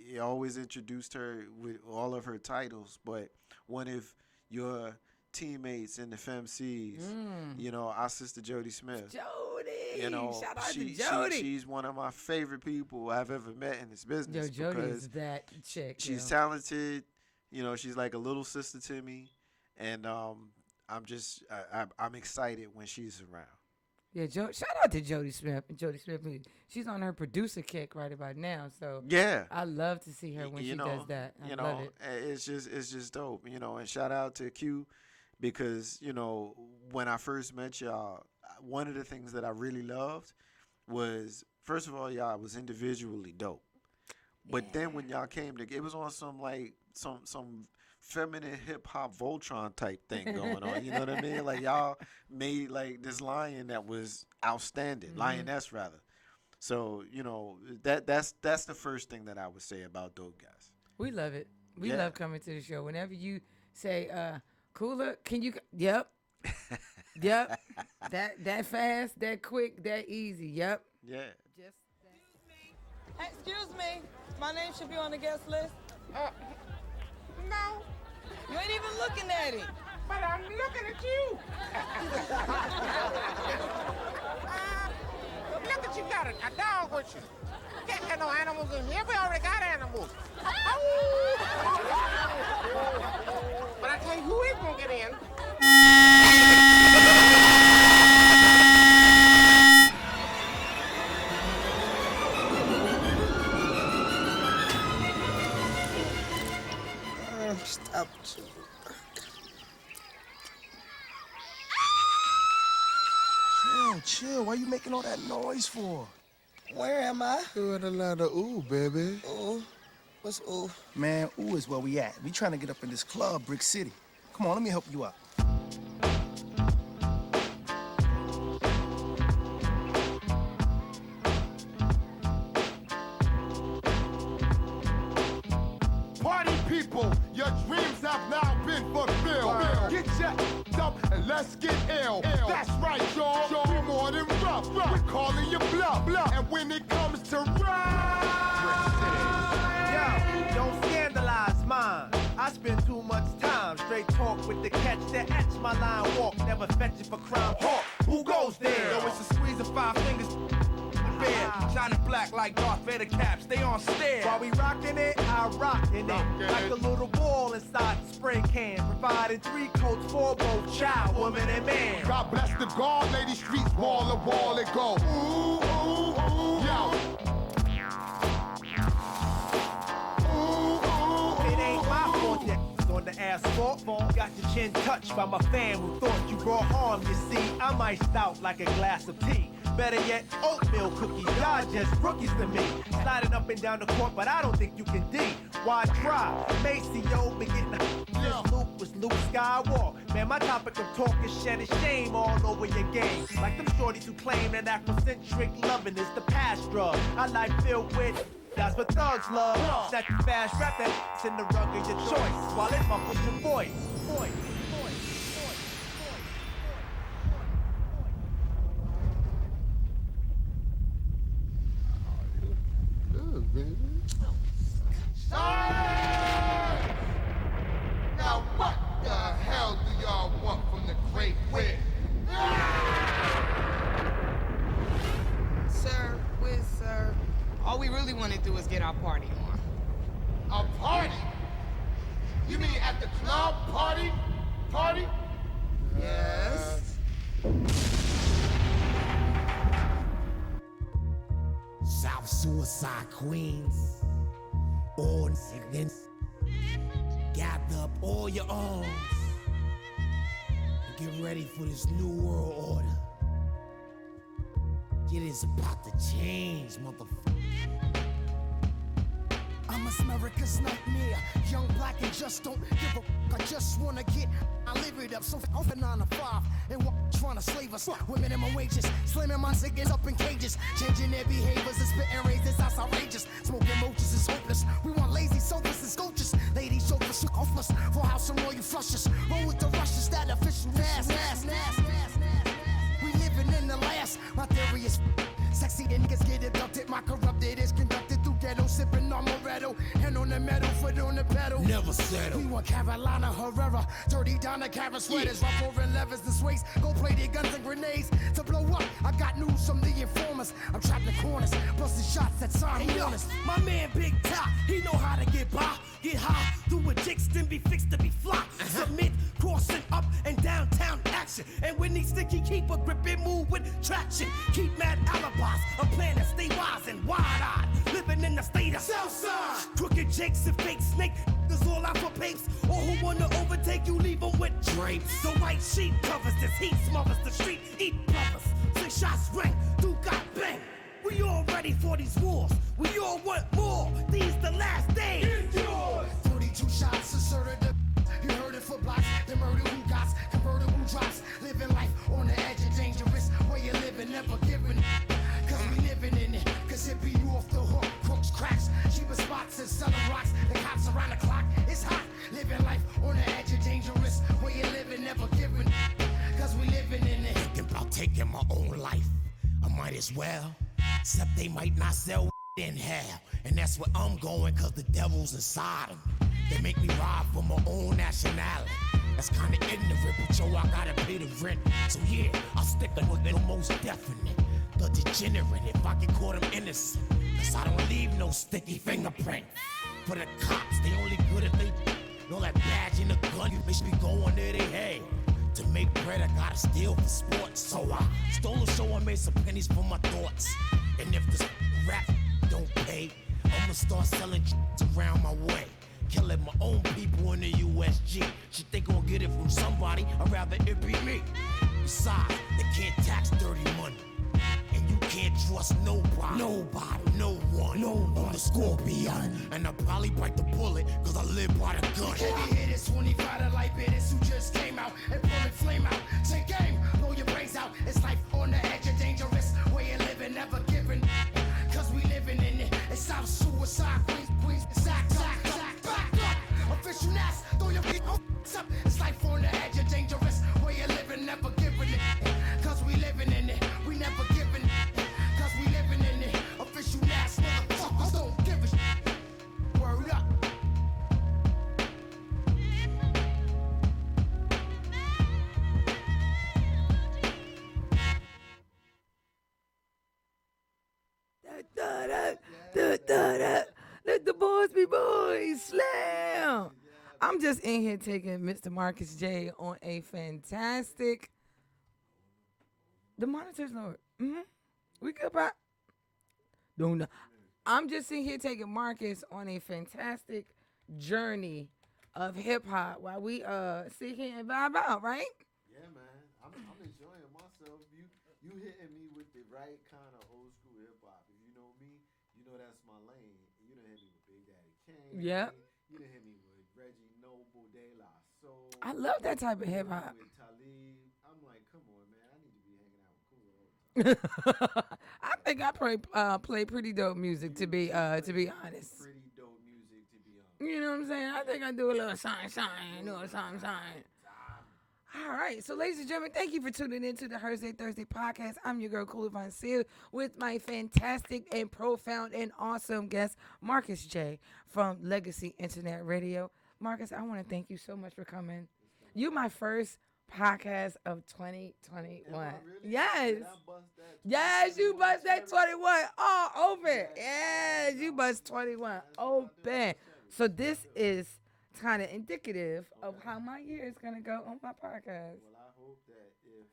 you always introduced her with all of her titles, but one of your teammates in the FemCs, our sister Jody Smith. Jody. Shout out she, to Jody. She's one of my favorite people I've ever met in this business. Yo, Jody because is that chick. she's talented. She's like a little sister to me, and I'm excited when she's around. Yeah, shout out to Jody Smith. Jody Smith, she's on her producer kick right about now. So Yeah, I love to see her when she does that. I love it. It's just dope. And shout out to Q, because when I first met y'all, one of the things that I really loved was, first of all, y'all was individually dope. But then when y'all came together, it was on some feminine hip hop Voltron type thing going on. You know what I mean? Like, y'all made like this lion that was outstanding, lioness rather. So that's the first thing that I would say about Dope Guys. We love it. We Yeah. love coming to the show. Whenever you say, Kula, can you? Yep. Yep. That fast, that quick, that easy. Yep. Yeah. Just hey, excuse me. My name should be on the guest list. No. You ain't even looking at it. But I'm looking at you. Look at you got a dog with you. Can't get no animals in here. We already got animals. But I tell you who is gonna get in. Stop. Chill. Why you making all that noise for? Where am I? Doing a lot of ooh, baby. Ooh? What's ooh? Man, ooh is where we at. We trying to get up in this club, Brick City. Come on, let me help you out. Party people, your dreams have now been fulfilled. Get your up and let's get ill. That's right, y'all. You're more than rough. We're calling you bluff. And when it comes to Yo, don't scandalize mine. I spend too much time straight talk with the catch that etch my line walk. Never fetch it for crime talk. Who goes there? Yo, it's a squeeze of 5 fingers. Shining black like Darth Vader caps, they on stare. While we rockin' it, I rockin' it. Like a little ball inside the spray can. Providing 3 coats for both child, woman, and man. God bless the guard, lady streets, wall to wall it go. Ooh, ooh, ooh, yo. It ain't my fault that on the asphalt. Got your chin touched by my fan who thought you brought harm. You see, I'm iced out like a glass of tea. Better yet, oatmeal cookies. Y'all just rookies to me. Sliding up and down the court, but I don't think you can D. Why try? Macy, yo, been getting this Luke was Luke Skywalker. Man, my topic of talk is shedding shame all over your game. Like them shorties who claim that Afrocentric loving is the past drug. I like filled with that's what thugs love. Snatch your fast rap that's in the rug of your choice while it muffles your voice. Good, baby. Silence! Now what the hell do y'all want from the great wit? Sir, all we really want to do is get our party on. A party? You mean at the club party? Party? Yes. South Suicide Queens. All sickness. Gather up all your arms. And get ready for this new world order. It is about to change, motherfucker. I'm America's nightmare. Young, black, and just don't give a I just wanna get, I live it up. So off at 9 to 5 and trying to slave us with minimum wages. Slamming my cigarettes up in cages, changing their behaviors and spitting razors. That's outrageous. Smoking mochas is hopeless. We want lazy sofas and sculptures. Ladies show us off us for house and royal flushes. Roll with the rushes that official nass. We living in the last. My theory is sexy niggas get abducted. My corrupted is conducted through ghetto, sipping on Moretto. Hand on the metal, foot on the pedal. Never settle. We want Carolina Herrera, dirty Donna Cara sweaters, rough over levers and sways. Go play their guns and grenades to blow up. I got news from the informers. I'm trapped in corners, busting shots that sign warners. My man Big Top, he know how to get by, get high, do a jigs, then be fixed to be fly. Submit, crossing up and downtown action. And when he sticky, keep a grip and move with traction. Keep mad alibis, a plan to stay wise and wide-eyed. Living in the state of Southside. Crooked jakes and fake snake, that's all out for papes. Or who wanna overtake you, leave them with drapes. The white sheet covers this heat, smothers the street, eat brothers. 6 shots ring, 2 got bang. We all ready for these wars. We all want more. These the last days. Get yours. 32 shots asserted the. You heard it for blocks. The murder who got convertible drops. Living life on the edge of dangerous. Where you living, never giving. Cause we living in it. Cause it be you off the hook. Crooks, cracks, cheaper spots and selling rocks. The cops around the clock. It's hot. Living life on the edge of dangerous. Where you living, never giving. Cause we as well. Except they might not sell in hell. And that's where I'm going, cause the devil's inside them. They make me rob for my own nationality. That's kinda ignorant, but yo, I gotta pay the rent. So yeah, I'll stick a little most definite. The degenerate, if I get caught, I'm innocent. Cause I don't leave no sticky fingerprint. For the cops, they only good if they know that badge in the gun, they should be going there they head. To make bread, I gotta steal for sports. So I stole a show and made some pennies for my thoughts. And if this rap don't pay, I'ma start selling around my way. Killing my own people in the USG. Shit, they gon' get it from somebody, I'd rather it be me. Besides, they can't tax dirty money. And you can't trust nobody. Nobody, no one. On the Scorpion. And I'll probably bite the bullet, cause I live by the gun. Heavy hitters, 25 to life hitters who just came out and pulling flame out. Take aim, blow your brains out. It's life on the edge of dangerous. Way of living, never giving. Cause we living in it. It's out of suicide, Queens, sack, back up. Official Nas, throw your feet up. It's life on the edge of dangerous. Way of living, never giving it. Cause we living in it. We never giving it. Cause we living in it. Official Nas, motherfuckers don't give a shit. Word up. Let the boys be boys. Slam. I'm just in here taking Mr. Marcus J on a fantastic. The monitor's lower. We good, Pop? Don't know. I'm just in here taking Marcus on a fantastic journey of hip hop while we sit here and vibe out, right? Yeah, man. I'm enjoying myself. You hitting me with the right kind of old school hip hop. If you know me, you know that's my lane. You done hit me with Big Daddy Kane. Yep. You done hit me with Reggie Noble, De La Soul. I love that type of hip hop. With Talib. I'm like, come on, man. I need to be hanging out with Kula all the time. I think I play pretty dope music to be honest. Pretty dope music to be honest. You know what I'm saying? I think I do a little sign, sign. All right, so ladies and gentlemen, thank you for tuning in to the Hersday Thursday podcast. I'm your girl, Kula Voncile, with my fantastic and profound and awesome guest, Marcus J. from Legacy Internet Radio. Marcus, I want to thank you so much for coming. You're my first podcast of 2021. Really? Yes. Yes, you bust that 21 all open. Yes, you bust 21 open. So this is kind of indicative of how my year is going to go on my podcast. Well, I hope that if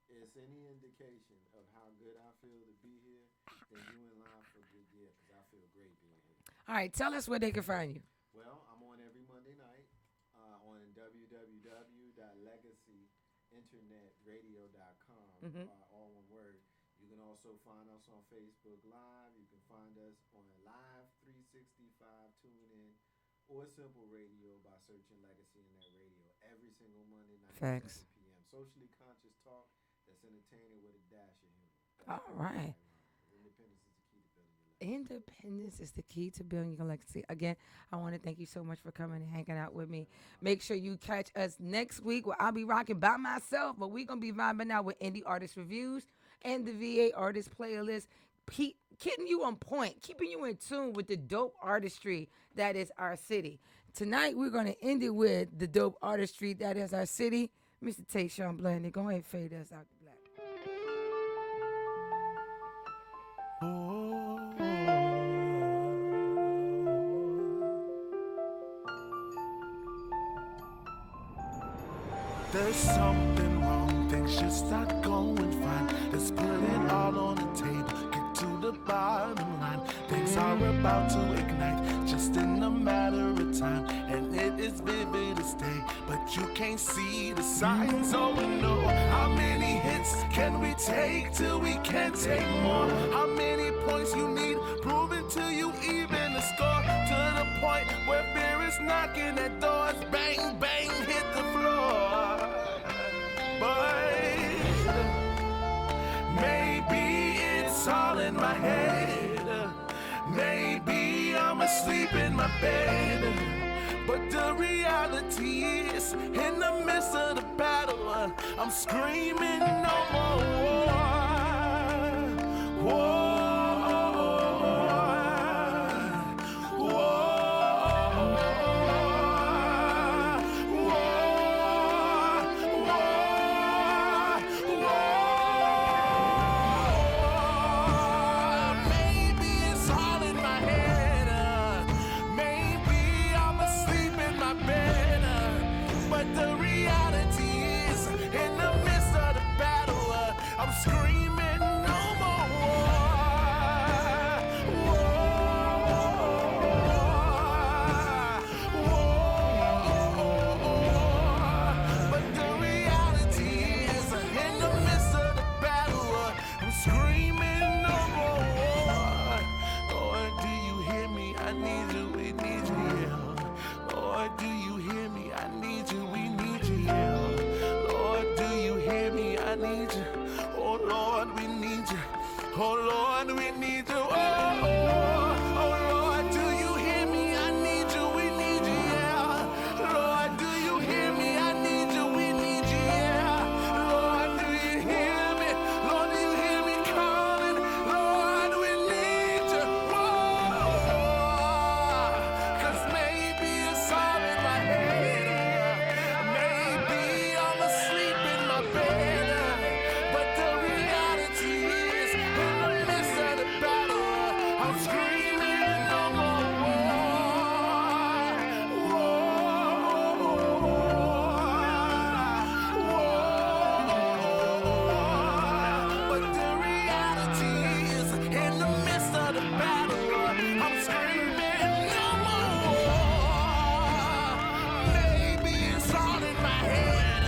it's any indication of how good I feel to be here, then you in line for a good year, because I feel great being here. All right, tell us where they can find you. Well, I'm on every Monday night on www.legacyinternetradio.com, all one word. You can also find us on Facebook Live. You can find us on Live 365 TuneIn or Simple Radio by searching Legacy Internet Radio every single Monday night at 7 p.m. Socially conscious talk that's entertaining with a dash of humor. All right. Independence is the key to building your legacy. Again, I want to thank you so much for coming and hanging out with me. Make sure you catch us next week where I'll be rocking by myself, but we're going to be vibing out with indie artist reviews and the VA artist playlist. Keeping you on point, keeping you in tune with the dope artistry that is our city. Tonight, we're going to end it with the dope artistry that is our city. Mr. Tayshawn Blandy, go ahead and fade us out the black. There's something wrong, things should start going fine. Let's put it all on the table, get to the bottom line. Things are about to ignite, just in a matter of time. And it is vivid as day, but you can't see the signs. Oh no, how many hits can we take till we can't take more? How many points you need, proving to you even a score? To the point where fear is knocking at doors, bang, bang, hit the floor. But maybe it's all in my head. Maybe I'm asleep in my bed. But the reality is, in the midst of the battle, I'm screaming no more war. Lord, do you hear me? I need you, we need you, yeah. Lord, do you hear me? I need you. Oh Lord, we need you. Oh Lord, we need you. Oh, oh, oh Lord, do you hear me? I need you, we need you, yeah. Lord, do you hear me? I need you, we need you, yeah. Lord, do you hear me? Lord, do you hear me calling? Lord, we need you. Whoa. 'Cause maybe it's all in my head. Maybe I'm asleep in my bed. But the reality is, in the midst of the battle, I'm screaming no more war. But the reality is, in the midst of the battle, I'm screaming no more war. Maybe it's all in my head.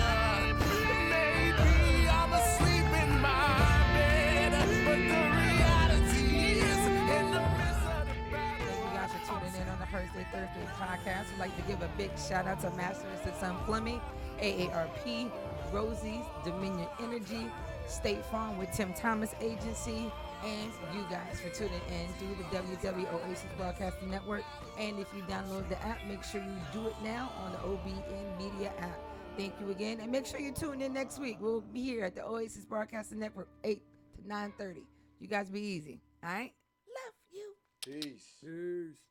Maybe I'm asleep in my bed. But the reality is, in the midst of the battle. Thank you guys for tuning in on the Hersday Thursday podcast. We'd like to give a big shout out to Master Assistant Plumbing, AARP, Rosie's, Dominion Energy, State Farm with Tim Thomas Agency, and you guys for tuning in through the WW Oasis Broadcasting Network. And if you download the app, make sure you do it now on the OBN Media app. Thank you again, and make sure you tune in next week. We'll be here at the Oasis Broadcasting Network, 8 to 9:30. You guys be easy, all right? Love you. Peace. Peace.